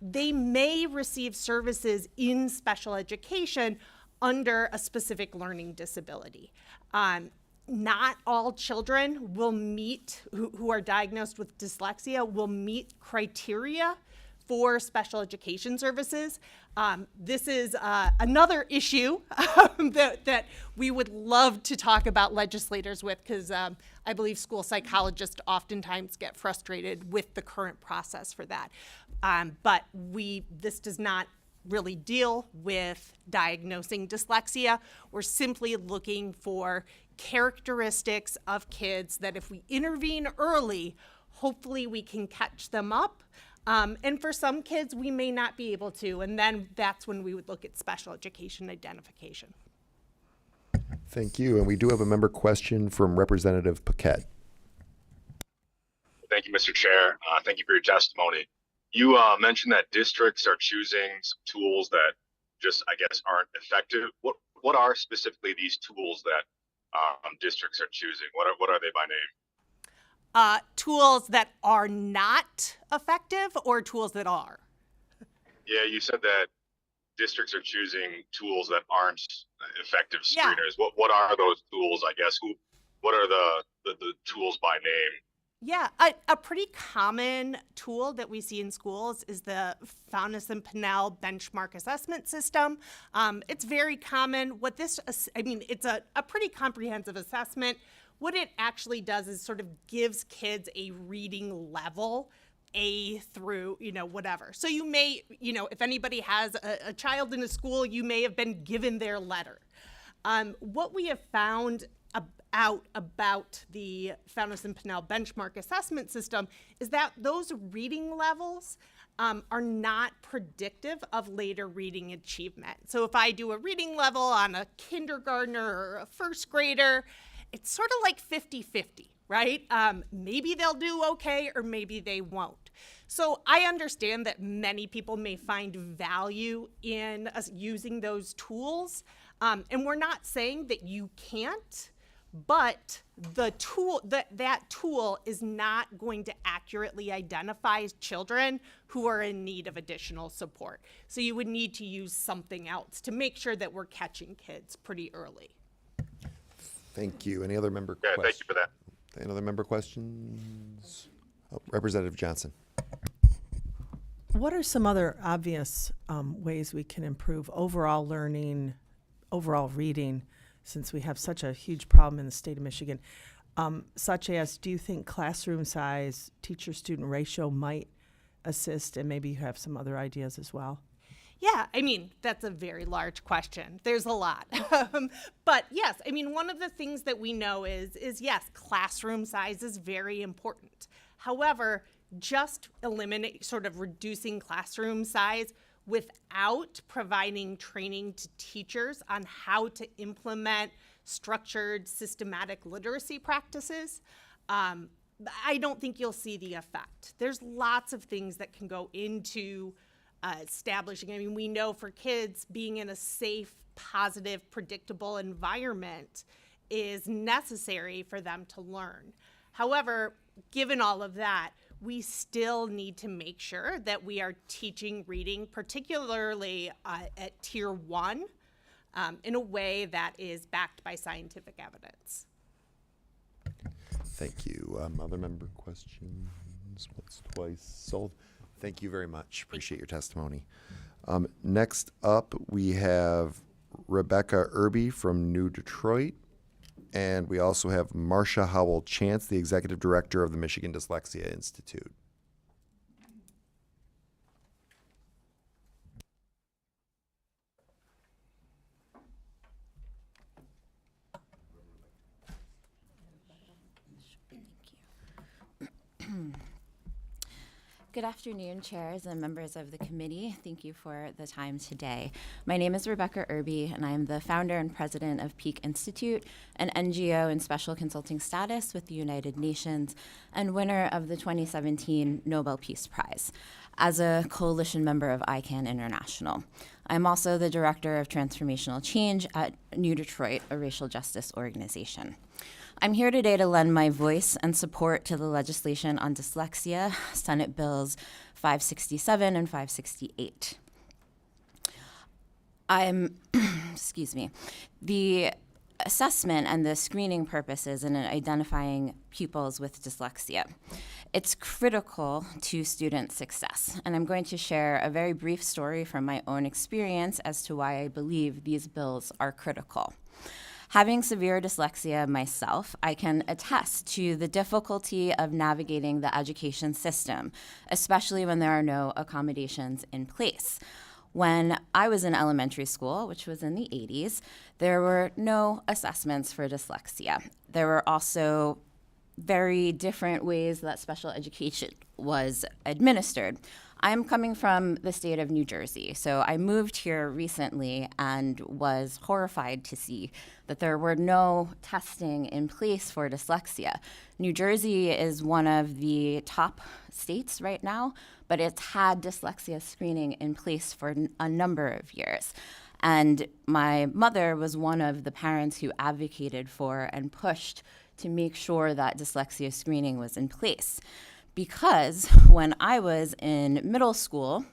they may receive services in special education under a specific learning disability. Not all children will meet, who are diagnosed with dyslexia, will meet criteria for special education services. This is another issue that we would love to talk about legislators with, because I believe school psychologists oftentimes get frustrated with the current process for that. But this does not really deal with diagnosing dyslexia. We're simply looking for characteristics of kids that if we intervene early, hopefully we can catch them up. And for some kids, we may not be able to, and then that's when we would look at special education identification. Thank you. And we do have a member question from Representative Paquette. Thank you, Mr. Chair. Thank you for your testimony. You mentioned that districts are choosing some tools that just, I guess, aren't effective. What are specifically these tools that districts are choosing? What are they by name? Tools that are not effective or tools that are? Yeah, you said that districts are choosing tools that aren't effective screeners. Yeah. What are those tools, I guess? What are the tools by name? Yeah, a pretty common tool that we see in schools is the Fountas and Pinnell benchmark assessment system. It's very common. It's a pretty comprehensive assessment. What it actually does is sort of gives kids a reading level, A through, whatever. So you may, if anybody has a child in a school, you may have been given their letter. What we have found out about the Fountas and Pinnell benchmark assessment system is that those reading levels are not predictive of later reading achievement. So if I do a reading level on a kindergartner or a first grader, it's sort of like 50-50, right? Maybe they'll do okay or maybe they won't. So I understand that many people may find value in us using those tools. And we're not saying that you can't, but the tool that tool is not going to accurately identify children who are in need of additional support. So you would need to use something else to make sure that we're catching kids pretty early. Thank you. Any other member Yeah, questions? thank you for that. Any other member questions? Oh, Representative Johnson. What are some other obvious ways we can improve overall learning, overall reading, since we have such a huge problem in the state of Michigan? Such as, do you think classroom size, teacher-student ratio might assist? And maybe you have some other ideas as well. Yeah, that's a very large question. There's a lot. But yes, one of the things that we know is yes, classroom size is very important. However, just reducing classroom size without providing training to teachers on how to implement structured, systematic literacy practices, I don't think you'll see the effect. There's lots of things that can go into establishing. We know for kids, being in a safe, positive, predictable environment is necessary for them to learn. However, given all of that, we still need to make sure that we are teaching reading, particularly at Tier 1, in a way that is backed by scientific evidence. Thank you. Other member questions? Once, twice, sold. Thank you very much. Appreciate your testimony. Next up, we have Rebecca Irby from New Detroit. And we also have Marcia Howell-Chance, the Executive Director of the Michigan Dyslexia Institute. Good afternoon, chairs and members of the committee. Thank you for the time today. My name is Rebecca Irby, and I am the founder and president of Peak Institute, an NGO in special consulting status with the United Nations and winner of the 2017 Nobel Peace Prize as a coalition member of ICANN International. I'm also the director of transformational change at New Detroit, a racial justice organization. I'm here today to lend my voice and support to the legislation on dyslexia, Senate Bills 567 and 568. The assessment and the screening purposes in identifying pupils with dyslexia. It's critical to student success, and I'm going to share a very brief story from my own experience as to why I believe these bills are critical. Having severe dyslexia myself, I can attest to the difficulty of navigating the education system, especially when there are no accommodations in place. When I was in elementary school, which was in the 80s, there were no assessments for dyslexia. There were also very different ways that special education was administered. I'm coming from the state of New Jersey, so I moved here recently and was horrified to see that there were no testing in place for dyslexia. New Jersey is one of the top states right now, but it's had dyslexia screening in place for a number of years. And my mother was one of the parents who advocated for and pushed to make sure that dyslexia screening was in place. Because when I was in middle school,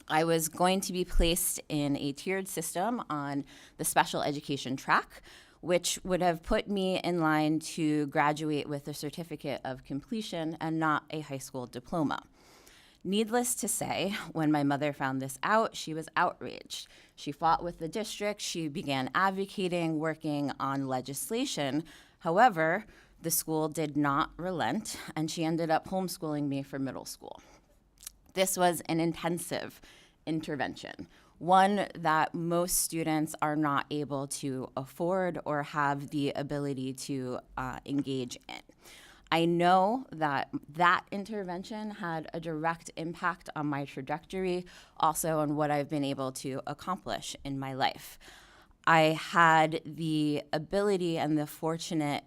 I was going to be placed in a tiered system on the special education track, which would have put me in line to graduate with a certificate of completion and not a high school diploma. Needless to say, when my mother found this out, she was outraged. She fought with the district, she began advocating, working on legislation. However, the school did not relent, and she ended up homeschooling me for middle school. This was an intensive intervention, one that most students are not able to afford or have the ability to engage in. I know that that intervention had a direct impact on my trajectory, also on what I've been able to accomplish in my life. I had the ability and the fortunate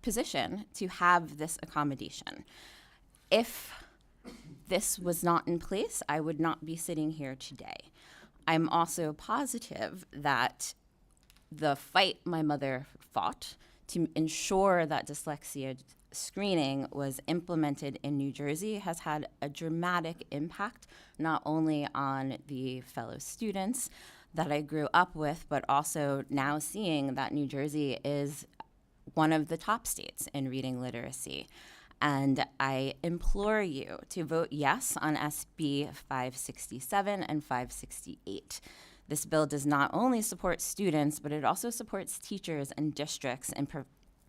position to have this accommodation. If this was not in place, I would not be sitting here today. I'm also positive that the fight my mother fought to ensure that dyslexia screening was implemented in New Jersey has had a dramatic impact, not only on the fellow students that I grew up with, but also now seeing that New Jersey is one of the top states in reading literacy. And I implore you to vote yes on SB 567 and 568. This bill does not only support students, but it also supports teachers and districts in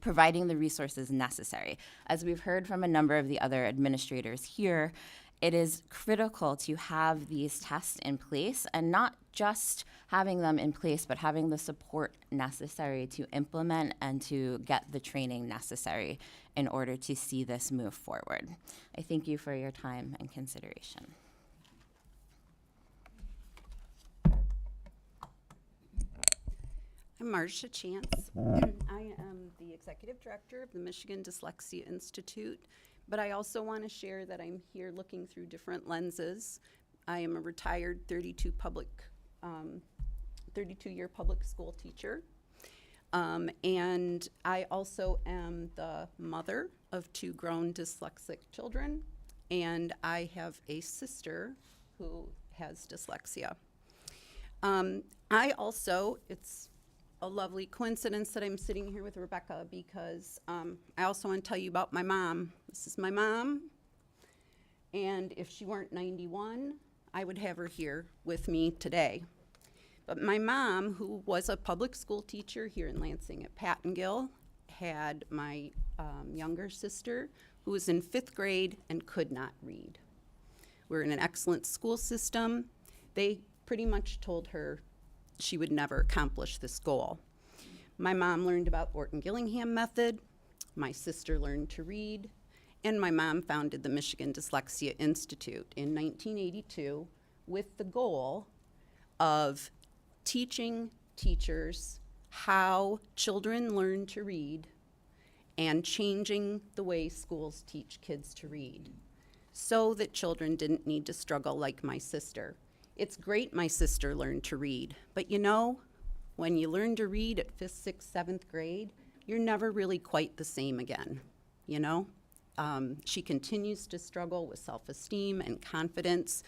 providing the resources necessary. As we've heard from a number of the other administrators here, it is critical to have these tests in place, and not just having them in place, but having the support necessary to implement and to get the training necessary in order to see this move forward. I thank you for your time and consideration. I'm Marcia Chance. I am the executive director of the Michigan Dyslexia Institute, but I also want to share that I'm here looking through different lenses. I am a retired 32-year public school teacher, and I also am the mother of 2 grown dyslexic children, and I have a sister who has dyslexia. It's a lovely coincidence that I'm sitting here with Rebecca, because I also want to tell you about my mom. This is my mom, and if she weren't 91, I would have her here with me today. But my mom, who was a public school teacher here in Lansing at Pattengill, had my younger sister who was in 5th grade and could not read. We're in an excellent school system. They pretty much told her she would never accomplish this goal. My mom learned about Orton-Gillingham method, my sister learned to read, and my mom founded the Michigan Dyslexia Institute in 1982 with the goal of teaching teachers how children learn to read and changing the way schools teach kids to read so that children didn't need to struggle like my sister. It's great my sister learned to read, but you know, when you learn to read at 5th, 6th, 7th grade, you're never really quite the same again, you know? She continues to struggle with self-esteem and confidence.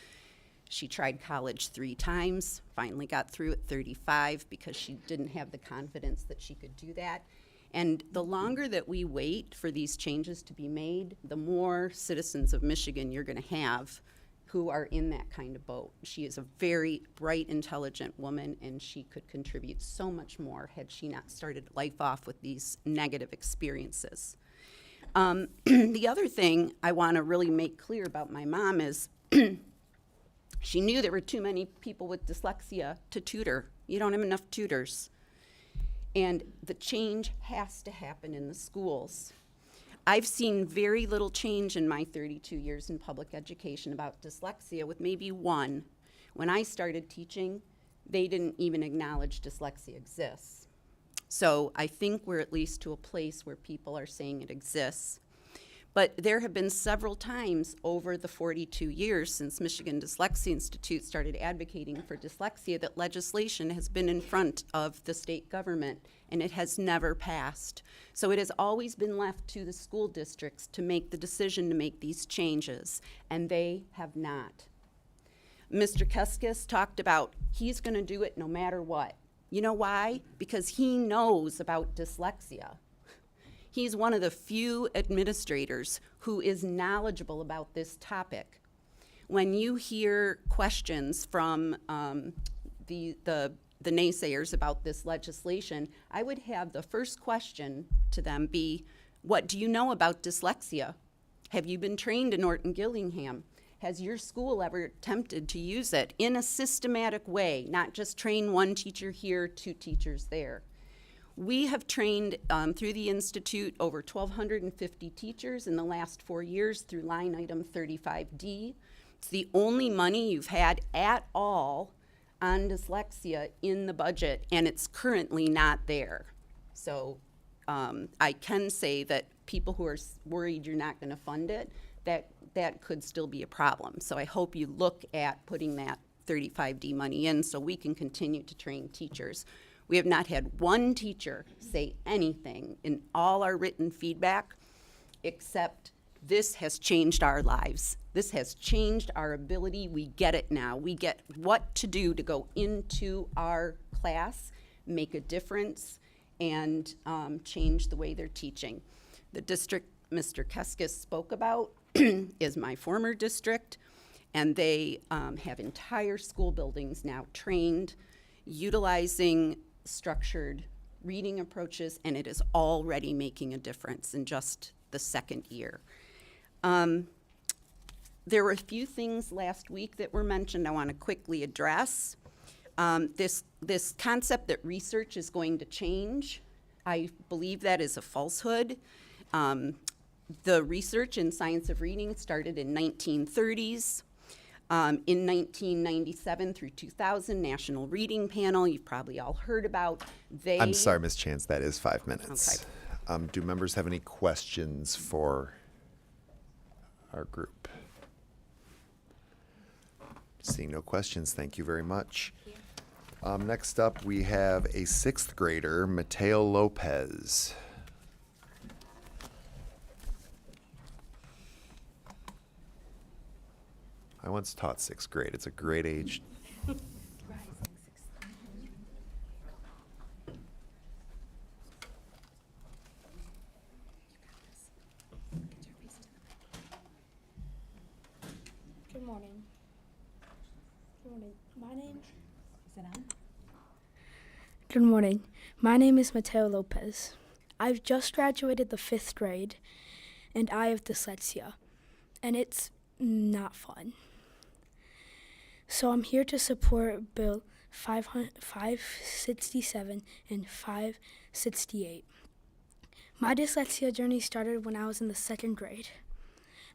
She tried college 3 times, finally got through at 35 because she didn't have the confidence that she could do that. And the longer that we wait for these changes to be made, the more citizens of Michigan you're gonna have who are in that kind of boat. She is a very bright, intelligent woman, and she could contribute so much more had she not started life off with these negative experiences. The other thing I want to really make clear about my mom is she knew there were too many people with dyslexia to tutor. You don't have enough tutors. And the change has to happen in the schools. I've seen very little change in my 32 years in public education about dyslexia, with maybe one. When I started teaching, they didn't even acknowledge dyslexia exists. So I think we're at least to a place where people are saying it exists. But there have been several times over the 42 years since Michigan Dyslexia Institute started advocating for dyslexia that legislation has been in front of the state government, and it has never passed. So it has always been left to the school districts to make the decision to make these changes, and they have not. Mr. Keskis talked about he's going to do it no matter what. You know why? Because he knows about dyslexia. He's one of the few administrators who is knowledgeable about this topic. When you hear questions from the naysayers about this legislation, I would have the first question to them be, what do you know about dyslexia? Have you been trained in Orton-Gillingham? Has your school ever attempted to use it in a systematic way, not just train one teacher here, two teachers there? We have trained through the Institute over 1,250 teachers in the last 4 years through line item 35D. It's the only money you've had at all on dyslexia in the budget, and it's currently not there. So I can say that people who are worried you're not going to fund it, that could still be a problem. So I hope you look at putting that 35D money in so we can continue to train teachers. We have not had one teacher say anything in all our written feedback except this has changed our lives. This has changed our ability. We get it now. We get what to do to go into our class, make a difference, and change the way they're teaching. The district Mr. Keskis spoke about is my former district, and they have entire school buildings now trained, utilizing structured reading approaches, and it is already making a difference in just the second year. There were a few things last week that were mentioned I want to quickly address. This concept that research is going to change, I believe that is a falsehood. The research in science of reading started in 1930s. In 1997 through 2000, National Reading Panel, you've probably all heard about. I'm sorry, Ms. Chance, that is 5 minutes. Okay. Do members have any questions for our group? Seeing no questions, thank you very much. Next up, we have a 6th grader, Mateo Lopez. I once taught 6th grade. It's a great age. Good morning. Good morning. Good morning. My name is Mateo Lopez. I've just graduated the 5th grade, and I have dyslexia, and it's not fun. So I'm here to support Bill 567 and 568. My dyslexia journey started when I was in the 2nd grade.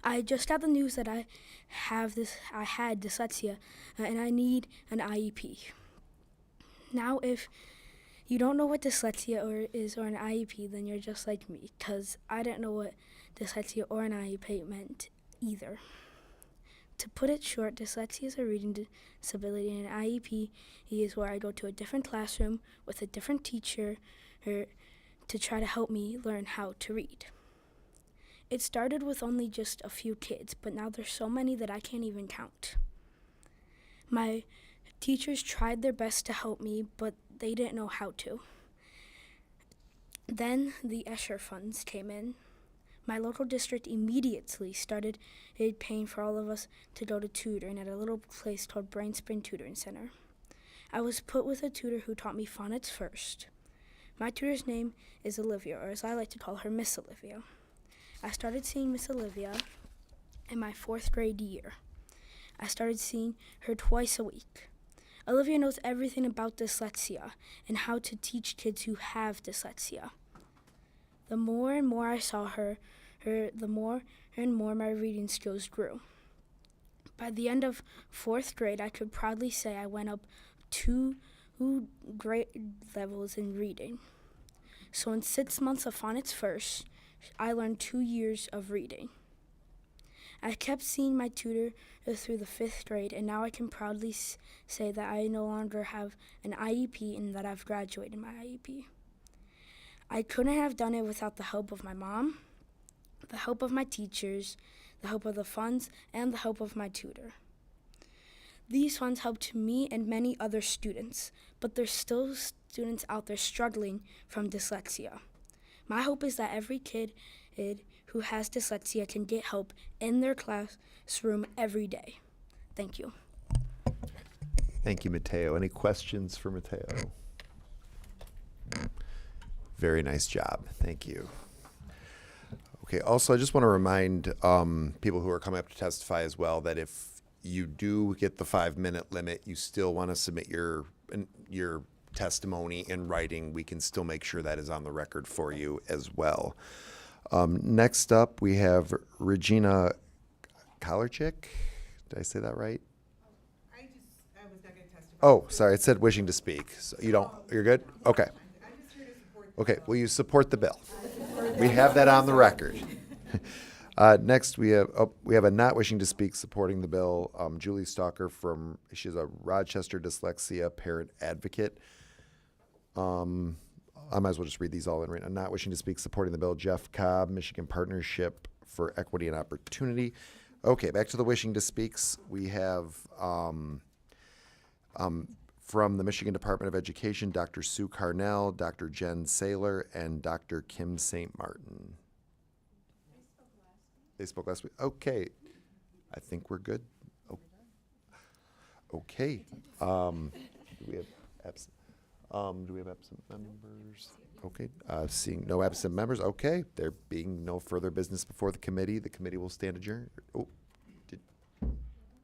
I just got the news that I had dyslexia and I need an IEP. Now, if you don't know what dyslexia is or an IEP, then you're just like me, because I didn't know what dyslexia or an IEP meant either. To put it short, dyslexia is a reading disability, and an IEP is where I go to a different classroom with a different teacher to try to help me learn how to read. It started with only just a few kids, but now there's so many that I can't even count. My teachers tried their best to help me, but they didn't know how to. Then the ESSER funds came in. My local district immediately started paying for all of us to go to tutoring at a little place called Brain Spring Tutoring Center. I was put with a tutor who taught me phonics first. My tutor's name is Olivia, or as I like to call her, Miss Olivia. I started seeing Miss Olivia in my 4th grade year. I started seeing her twice a week. Olivia knows everything about dyslexia and how to teach kids who have dyslexia. The more and more I saw her the more and more my reading skills grew. By the end of 4th grade, I could proudly say I went up 2 grade levels in reading. So in 6 months of phonics first, I learned 2 years of reading. I kept seeing my tutor through the 5th grade, and now I can proudly say that I no longer have an IEP and that I've graduated my IEP. I couldn't have done it without the help of my mom, the help of my teachers, the help of the funds, and the help of my tutor. These funds helped me and many other students, but there's still students out there struggling from dyslexia. My hope is that every kid who has dyslexia can get help in their classroom every day. Thank you. Thank you, Mateo. Any questions for Mateo? Very nice job. Thank you. Okay, also, I just want to remind people who are coming up to testify as well that if you do get the 5-minute limit, you still want to submit your testimony in writing. We can still make sure that is on the record for you as well. Next up, we have Regina Kolarczyk. Did I say that right? I was not going to testify. Oh, sorry. It said wishing to speak. So you're good? Okay. I'm just here to support Okay. Will you support the bill? We have that on the record. Next, we have a not wishing to speak supporting the bill. Julie Stalker she's a Rochester dyslexia parent advocate. I might as well just read these all in right now. Not wishing to speak supporting the bill. Jeff Cobb, Michigan Partnership for Equity and Opportunity. Okay, back to the wishing to speaks. We have from the Michigan Department of Education, Dr. Sue Carnell, Dr. Jen Saylor, and Dr. Kim St. Martin. They spoke last week. Okay, I think we're good. Oh. Okay. Do we have absent? Do we have absent members? Okay. Seeing no absent members. Okay. There being no further business before the committee will stand adjourned. Oh,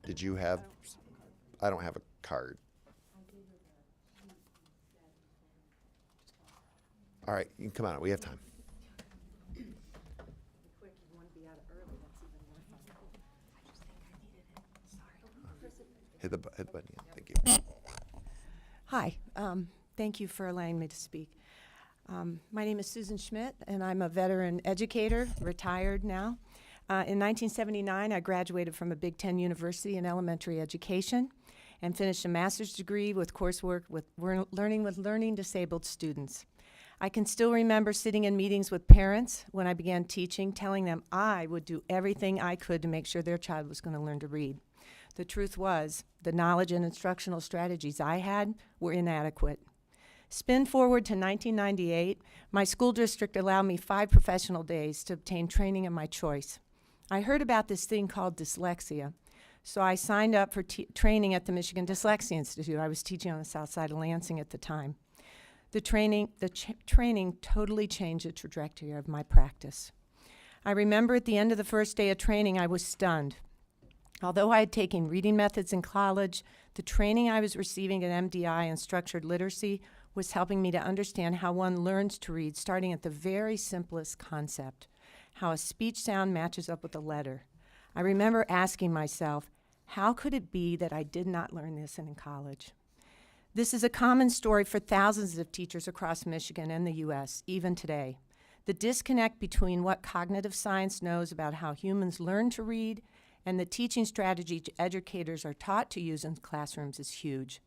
did you have? I don't have a card. All right, you can come on. We have time. Hit the button. Yeah, thank you. Hi. Thank you for allowing me to speak. My name is Susan Schmidt, and I'm a veteran educator, retired now. In 1979, I graduated from a Big Ten university in elementary education and finished a master's degree with coursework with learning disabled students. I can still remember sitting in meetings with parents when I began teaching, telling them I would do everything I could to make sure their child was going to learn to read. The truth was, the knowledge and instructional strategies I had were inadequate. Spin forward to 1998, my school district allowed me 5 professional days to obtain training of my choice. I heard about this thing called dyslexia, so I signed up for training at the Michigan Dyslexia Institute. I was teaching on the south side of Lansing at the time. The training totally changed the trajectory of my practice. I remember at the end of the first day of training, I was stunned. Although I had taken reading methods in college, the training I was receiving at MDI and structured literacy was helping me to understand how one learns to read, starting at the very simplest concept, how a speech sound matches up with a letter. I remember asking myself, how could it be that I did not learn this in college? This is a common story for thousands of teachers across Michigan and the U.S., even today. The disconnect between what cognitive science knows about how humans learn to read and the teaching strategy educators are taught to use in classrooms is huge.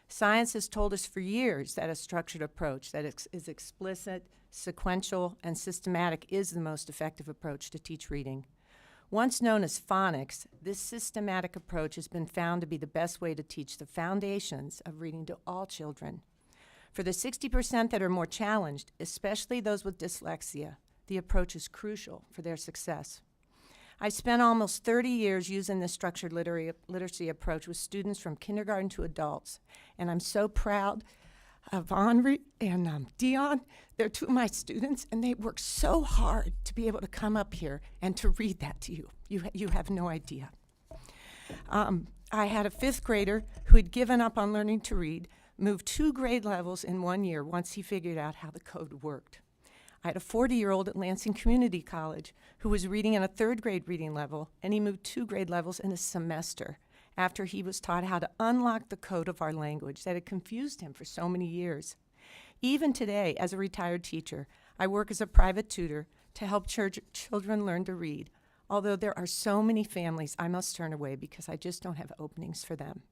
Science has told us for years that a structured approach that is explicit, sequential, and systematic is the most effective approach to teach reading. Once known as phonics, this systematic approach has been found to be the best way to teach the foundations of reading to all children. For the 60% that are more challenged, especially those with dyslexia, the approach is crucial for their success. I spent almost 30 years using this structured literacy approach with students from kindergarten to adults, and I'm so proud of Henri and Dion. They're 2 of my students, and they work so hard to be able to come up here and to read that to you. You have no idea. I had a 5th grader who had given up on learning to read, moved 2 grade levels in 1 year once he figured out how the code worked. I had a 40-year-old at Lansing Community College who was reading in a 3rd grade reading level, and he moved 2 grade levels in a semester after he was taught how to unlock the code of our language that had confused him for so many years. Even today, as a retired teacher, I work as a private tutor to help children learn to read, although there are so many families I must turn away because I just don't have openings for them.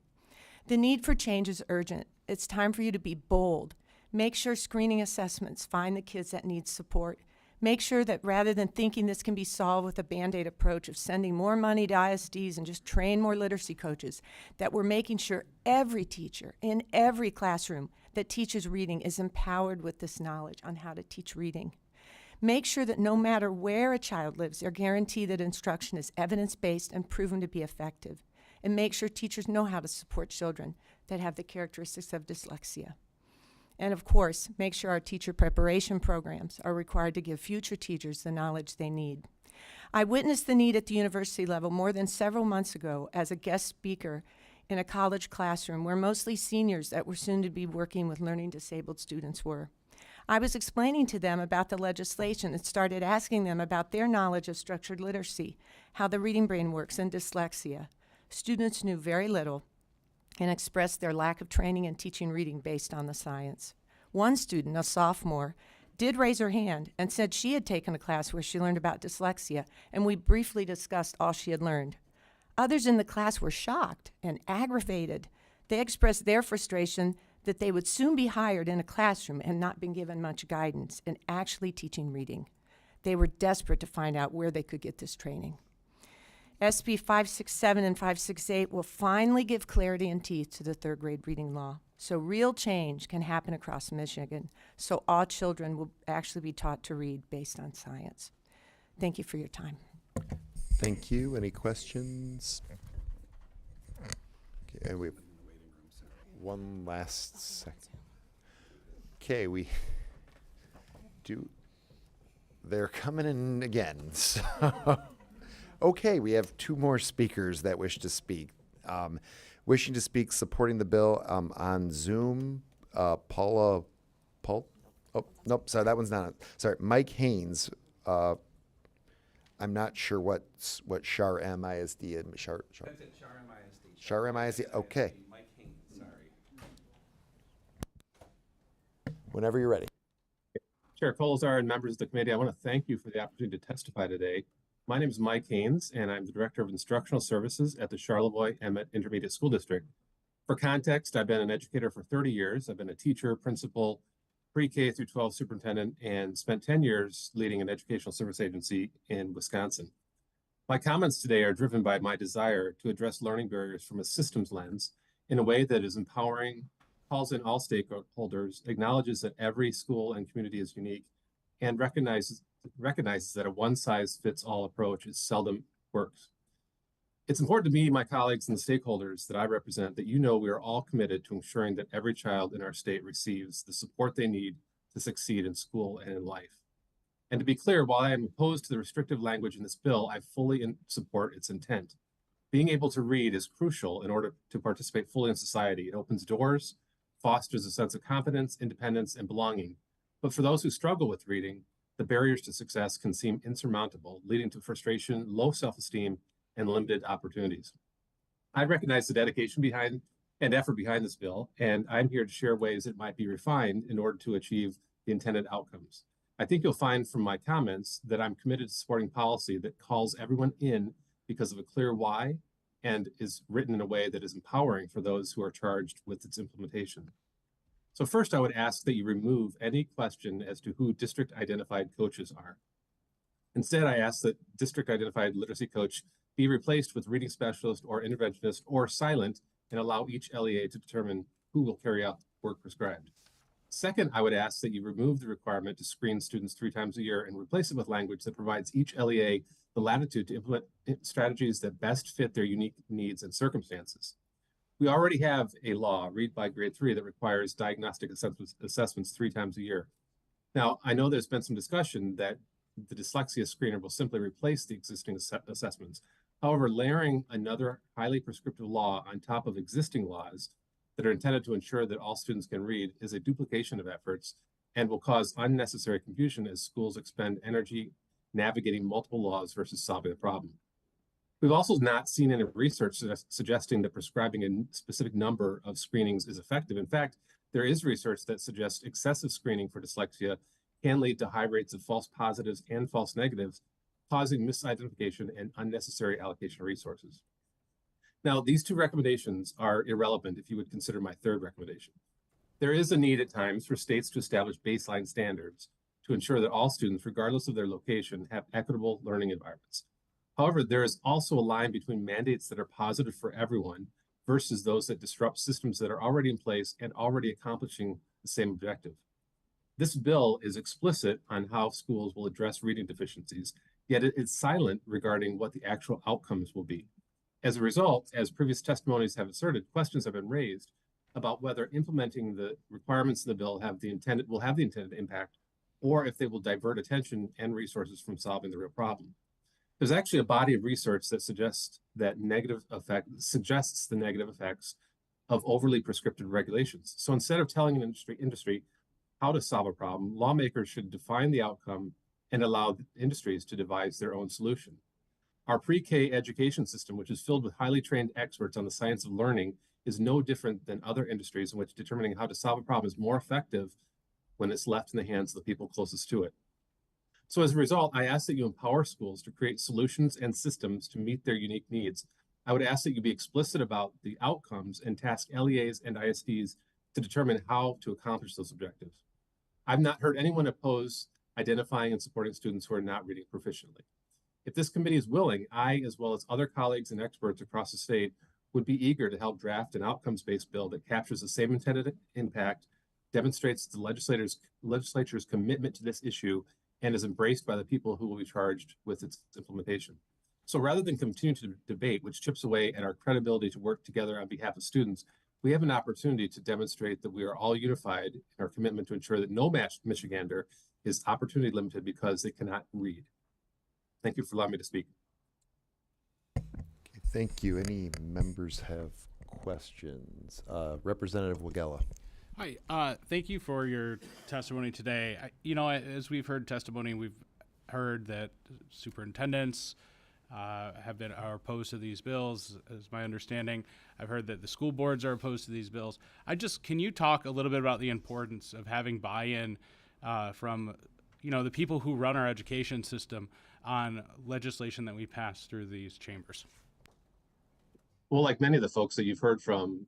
The need for change is urgent. It's time for you to be bold. Make sure screening assessments find the kids that need support. Make sure that rather than thinking this can be solved with a Band-Aid approach of sending more money to ISDs and just train more literacy coaches, that we're making sure every teacher in every classroom that teaches reading is empowered with this knowledge on how to teach reading. Make sure that no matter where a child lives, they're guaranteed that instruction is evidence-based and proven to be effective. And make sure teachers know how to support children that have the characteristics of dyslexia. And of course, make sure our teacher preparation programs are required to give future teachers the knowledge they need. I witnessed the need at the university level more than several months ago as a guest speaker in a college classroom where mostly seniors that were soon to be working with learning disabled students were. I was explaining to them about the legislation and started asking them about their knowledge of structured literacy, how the reading brain works, and dyslexia. Students knew very little and expressed their lack of training in teaching reading based on the science. One student, a sophomore, did raise her hand and said she had taken a class where she learned about dyslexia, and we briefly discussed all she had learned. Others in the class were shocked and aggravated. They expressed their frustration that they would soon be hired in a classroom and not been given much guidance in actually teaching reading. They were desperate to find out where they could get this training. SB 567 and 568 will finally give clarity and teeth to the 3rd grade reading law, so real change can happen across Michigan, so all children will actually be taught to read based on science. Thank you for your time. Thank you. Any questions? Okay, we have one last second. Okay, they're coming in again. So okay, we have 2 more speakers that wish to speak. Wishing to speak supporting the bill on Zoom, Paula, oh, nope, sorry, that one's not. Sorry, Mike Haynes. I'm not sure what Shar MISD is. Shar MISD. Shar MISD, okay. Mike Haynes, sorry. Whenever you're ready. Chair Colzar and members of the committee, I want to thank you for the opportunity to testify today. My name is Mike Haynes, and I'm the Director of Instructional Services at the Charlevoix-Emmett Intermediate School District. For context, I've been an educator for 30 years. I've been a teacher, principal, pre-K through 12 superintendent, and spent 10 years leading an educational service agency in Wisconsin. My comments today are driven by my desire to address learning barriers from a systems lens in a way that is empowering, calls in all stakeholders, acknowledges that every school and community is unique, and recognizes that a one-size-fits-all approach is seldom works. It's important to me, my colleagues, and the stakeholders that I represent that you know we are all committed to ensuring that every child in our state receives the support they need to succeed in school and in life. And to be clear, while I am opposed to the restrictive language in this bill, I fully support its intent. Being able to read is crucial in order to participate fully in society. It opens doors, fosters a sense of confidence, independence, and belonging. But for those who struggle with reading, the barriers to success can seem insurmountable, leading to frustration, low self-esteem, and limited opportunities. I recognize the dedication behind and effort behind this bill, and I'm here to share ways it might be refined in order to achieve the intended outcomes. I think you'll find from my comments that I'm committed to supporting policy that calls everyone in because of a clear why and is written in a way that is empowering for those who are charged with its implementation. So first, I would ask that you remove any question as to who district-identified coaches are. Instead, I ask that district-identified literacy coach be replaced with reading specialist or interventionist or silent and allow each LEA to determine who will carry out the work prescribed. Second, I would ask that you remove the requirement to screen students 3 times a year and replace it with language that provides each LEA the latitude to implement strategies that best fit their unique needs and circumstances. We already have a law, Read by Grade 3, that requires diagnostic assessments 3 times a year. Now, I know there's been some discussion that the dyslexia screener will simply replace the existing assessments. However, layering another highly prescriptive law on top of existing laws that are intended to ensure that all students can read is a duplication of efforts and will cause unnecessary confusion as schools expend energy navigating multiple laws versus solving the problem. We've also not seen any research suggesting that prescribing a specific number of screenings is effective. In fact, there is research that suggests excessive screening for dyslexia can lead to high rates of false positives and false negatives, causing misidentification and unnecessary allocation of resources. Now, these two recommendations are irrelevant if you would consider my third recommendation. There is a need at times for states to establish baseline standards to ensure that all students, regardless of their location, have equitable learning environments. However, there is also a line between mandates that are positive for everyone versus those that disrupt systems that are already in place and already accomplishing the same objective. This bill is explicit on how schools will address reading deficiencies, yet it is silent regarding what the actual outcomes will be. As a result, as previous testimonies have asserted, questions have been raised about whether implementing the requirements in the bill will have the intended impact, or if they will divert attention and resources from solving the real problem. There's actually a body of research that suggests the negative effects of overly prescriptive regulations. So instead of telling an industry how to solve a problem, lawmakers should define the outcome and allow industries to devise their own solution. Our pre-K education system, which is filled with highly trained experts on the science of learning, is no different than other industries in which determining how to solve a problem is more effective when it's left in the hands of the people closest to it. So as a result, I ask that you empower schools to create solutions and systems to meet their unique needs. I would ask that you be explicit about the outcomes and task LEAs and ISDs to determine how to accomplish those objectives. I've not heard anyone oppose identifying and supporting students who are not reading proficiently. If this committee is willing, I, as well as other colleagues and experts across the state, would be eager to help draft an outcomes-based bill that captures the same intended impact, demonstrates the legislature's commitment to this issue, and is embraced by the people who will be charged with its implementation. So rather than continue to debate, which chips away at our credibility to work together on behalf of students, we have an opportunity to demonstrate that we are all unified in our commitment to ensure that no Michigander is opportunity limited because they cannot read. Thank you for allowing me to speak. Okay, thank you. Any members have questions? Representative Wagella. Hi, thank you for your testimony today. As we've heard testimony, we've heard that superintendents are opposed to these bills, is my understanding. I've heard that the school boards are opposed to these bills. Can you talk a little bit about the importance of having buy-in from, the people who run our education system on legislation that we pass through these chambers? Well, like many of the folks that you've heard from,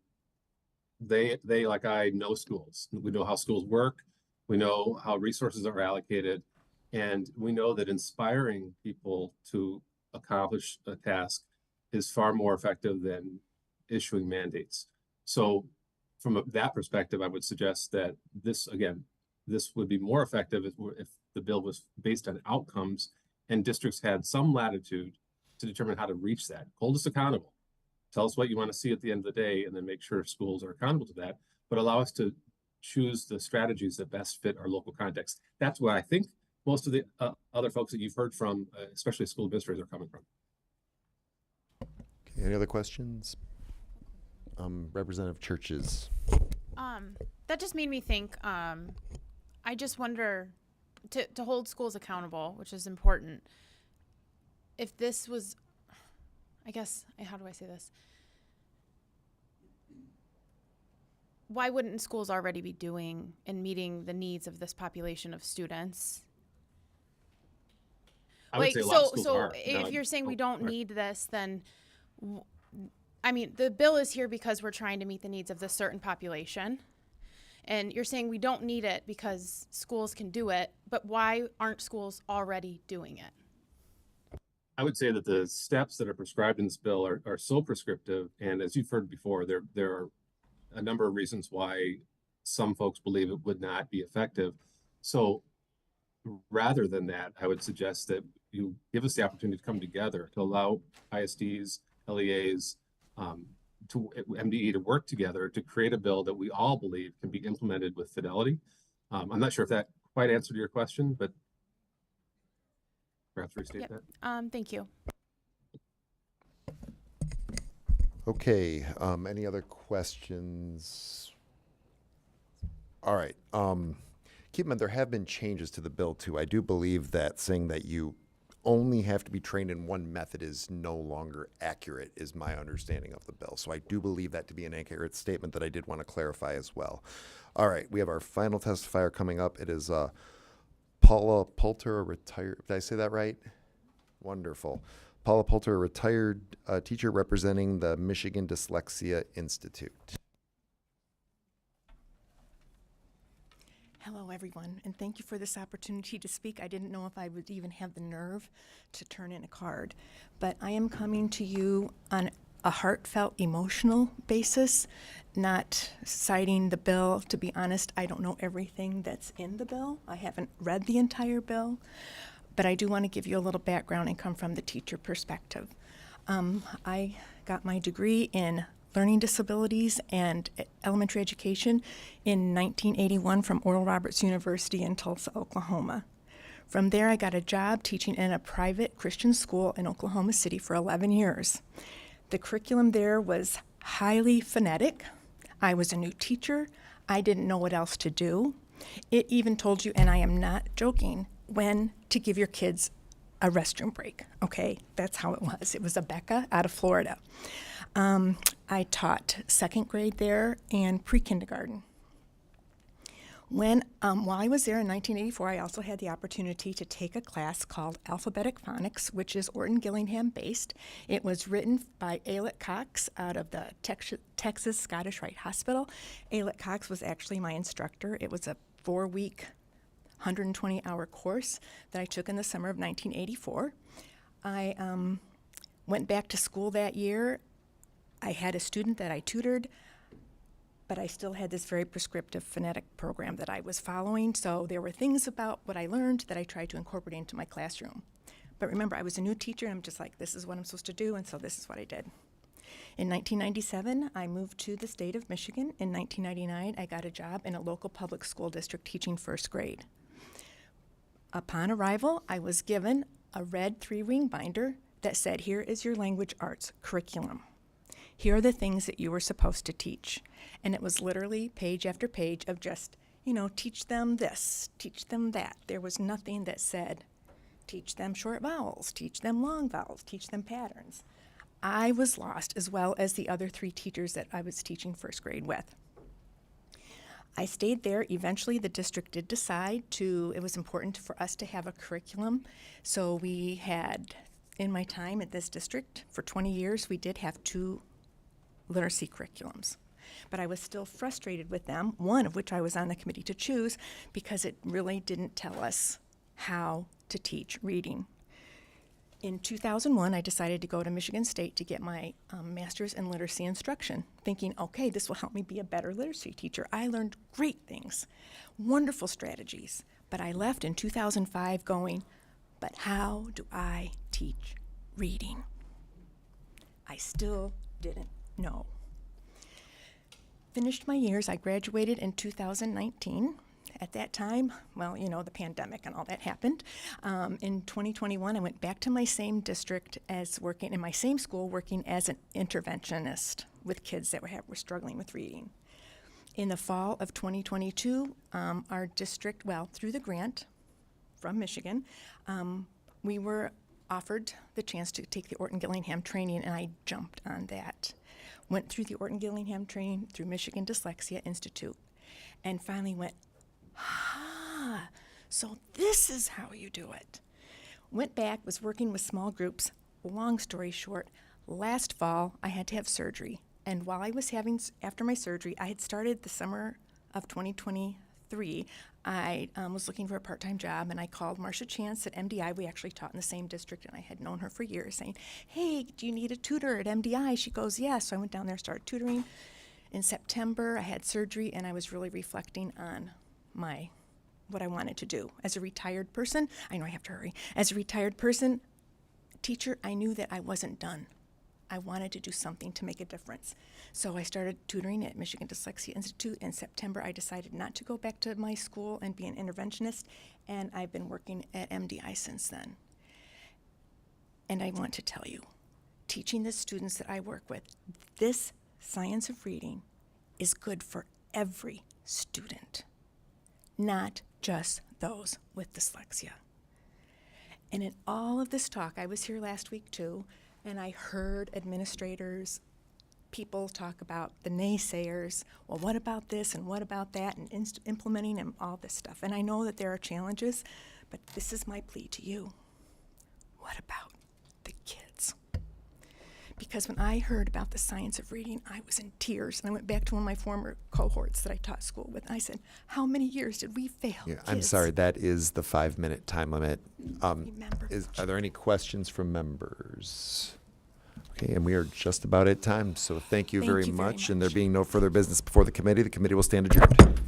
they like I know schools. We know how schools work. We know how resources are allocated. And we know that inspiring people to accomplish a task is far more effective than issuing mandates. So from that perspective, I would suggest that this would be more effective if the bill was based on outcomes and districts had some latitude to determine how to reach that. Hold us accountable. Tell us what you want to see at the end of the day, and then make sure schools are accountable to that, but allow us to choose the strategies that best fit our local context. That's what I think most of the other folks that you've heard from, especially school administrators, are coming from. Okay, any other questions? Representative Churches. That just made me think, I just wonder, to hold schools accountable, which is important, if this was, how do I say this? Why wouldn't schools already be doing and meeting the needs of this population of students? I would say a lot of schools are. If you're saying we don't need this, then, the bill is here because we're trying to meet the needs of this certain population. And you're saying we don't need it because schools can do it, but why aren't schools already doing it? I would say that the steps that are prescribed in this bill are so prescriptive, and as you've heard before, there are a number of reasons why some folks believe it would not be effective. So rather than that, I would suggest that you give us the opportunity to come together to allow ISDs, LEAs, to MDE to work together to create a bill that we all believe can be implemented with fidelity. I'm not sure if that quite answered your question, but perhaps restate that. Thank you. Okay, any other questions? All right, keep in mind, there have been changes to the bill too. I do believe that saying that you only have to be trained in one method is no longer accurate, is my understanding of the bill. So I do believe that to be an accurate statement that I did want to clarify as well. All right, we have our final testifier coming up. It is Paula Poulter, a retired, did I say that right? Wonderful. Paula Poulter, a retired teacher representing the Michigan Dyslexia Institute. Hello, everyone, and thank you for this opportunity to speak. I didn't know if I would even have the nerve to turn in a card, but I am coming to you on a heartfelt, emotional basis, not citing the bill. To be honest, I don't know everything that's in the bill. I haven't read the entire bill, but I do want to give you a little background and come from the teacher perspective. I got my degree in learning disabilities and elementary education in 1981 from Oral Roberts University in Tulsa, Oklahoma. From there, I got a job teaching in a private Christian school in Oklahoma City for 11 years. The curriculum there was highly phonetic. I was a new teacher. I didn't know what else to do. It even told you, and I am not joking, when to give your kids a restroom break, okay? That's how it was. It was a Becca out of Florida. I taught second grade there and pre-kindergarten. While I was there in 1984, I also had the opportunity to take a class called Alphabetic Phonics, which is Orton Gillingham based. It was written by Ailette Cox out of the Texas Scottish Rite Hospital. Ailette Cox was actually my instructor. It was a 4-week, 120-hour course that I took in the summer of 1984. I went back to school that year. I had a student that I tutored, but I still had this very prescriptive phonetic program that I was following, so there were things about what I learned that I tried to incorporate into my classroom. But remember, I was a new teacher, and I'm just like, this is what I'm supposed to do, and so this is what I did. In 1997, I moved to the state of Michigan. In 1999, I got a job in a local public school district teaching first grade. Upon arrival, I was given a red 3-ring binder that said, here is your language arts curriculum. Here are the things that you were supposed to teach. And it was literally page after page of just, teach them this, teach them that. There was nothing that said, teach them short vowels, teach them long vowels, teach them patterns. I was lost, as well as the other 3 teachers that I was teaching first grade with. I stayed there. Eventually, the district did decide it was important for us to have a curriculum. So we had, in my time at this district, for 20 years, we did have 2 literacy curriculums. But I was still frustrated with them, one of which I was on the committee to choose, because it really didn't tell us how to teach reading. In 2001, I decided to go to Michigan State to get my master's in literacy instruction, thinking, okay, this will help me be a better literacy teacher. I learned great things, wonderful strategies, but I left in 2005 going, but how do I teach reading? I still didn't know. Finished my years. I graduated in 2019. At that time, the pandemic and all that happened. In 2021, I went back to my same district as working in my same school, working as an interventionist with kids that were struggling with reading. In the fall of 2022, our district, through the grant from Michigan, we were offered the chance to take the Orton Gillingham training, and I jumped on that. Went through the Orton Gillingham training through Michigan Dyslexia Institute, and finally went, so this is how you do it. Went back, was working with small groups. Long story short, last fall I had to have surgery. And while I was after my surgery, I had started the summer of 2023. I was looking for a part-time job, and I called Marcia Chance at MDI. We actually taught in the same district, and I had known her for years, saying, hey, do you need a tutor at MDI? She goes, yes. So I went down there and started tutoring. In September, I had surgery, and I was really reflecting on what I wanted to do. As a retired person, I know I have to hurry. As a retired teacher, I knew that I wasn't done. I wanted to do something to make a difference. So I started tutoring at Michigan Dyslexia Institute. In September, I decided not to go back to my school and be an interventionist, and I've been working at MDI since then. And I want to tell you, teaching the students that I work with, this science of reading is good for every student. not just those with dyslexia. And in all of this talk, I was here last week too, and I heard administrators, people talk about the naysayers, well, what about this and what about that, and implementing and all this stuff. And I know that there are challenges, but this is my plea to you. What about the kids? Because when I heard about the science of reading, I was in tears. And I went back to one of my former cohorts that I taught school with. And I said, how many years did we fail? Yeah, kids? I'm sorry, that is the 5-minute time limit. Are there any questions from members? Okay, and we are just about at time, so thank you very much. And there being no further business before the committee will stand adjourned.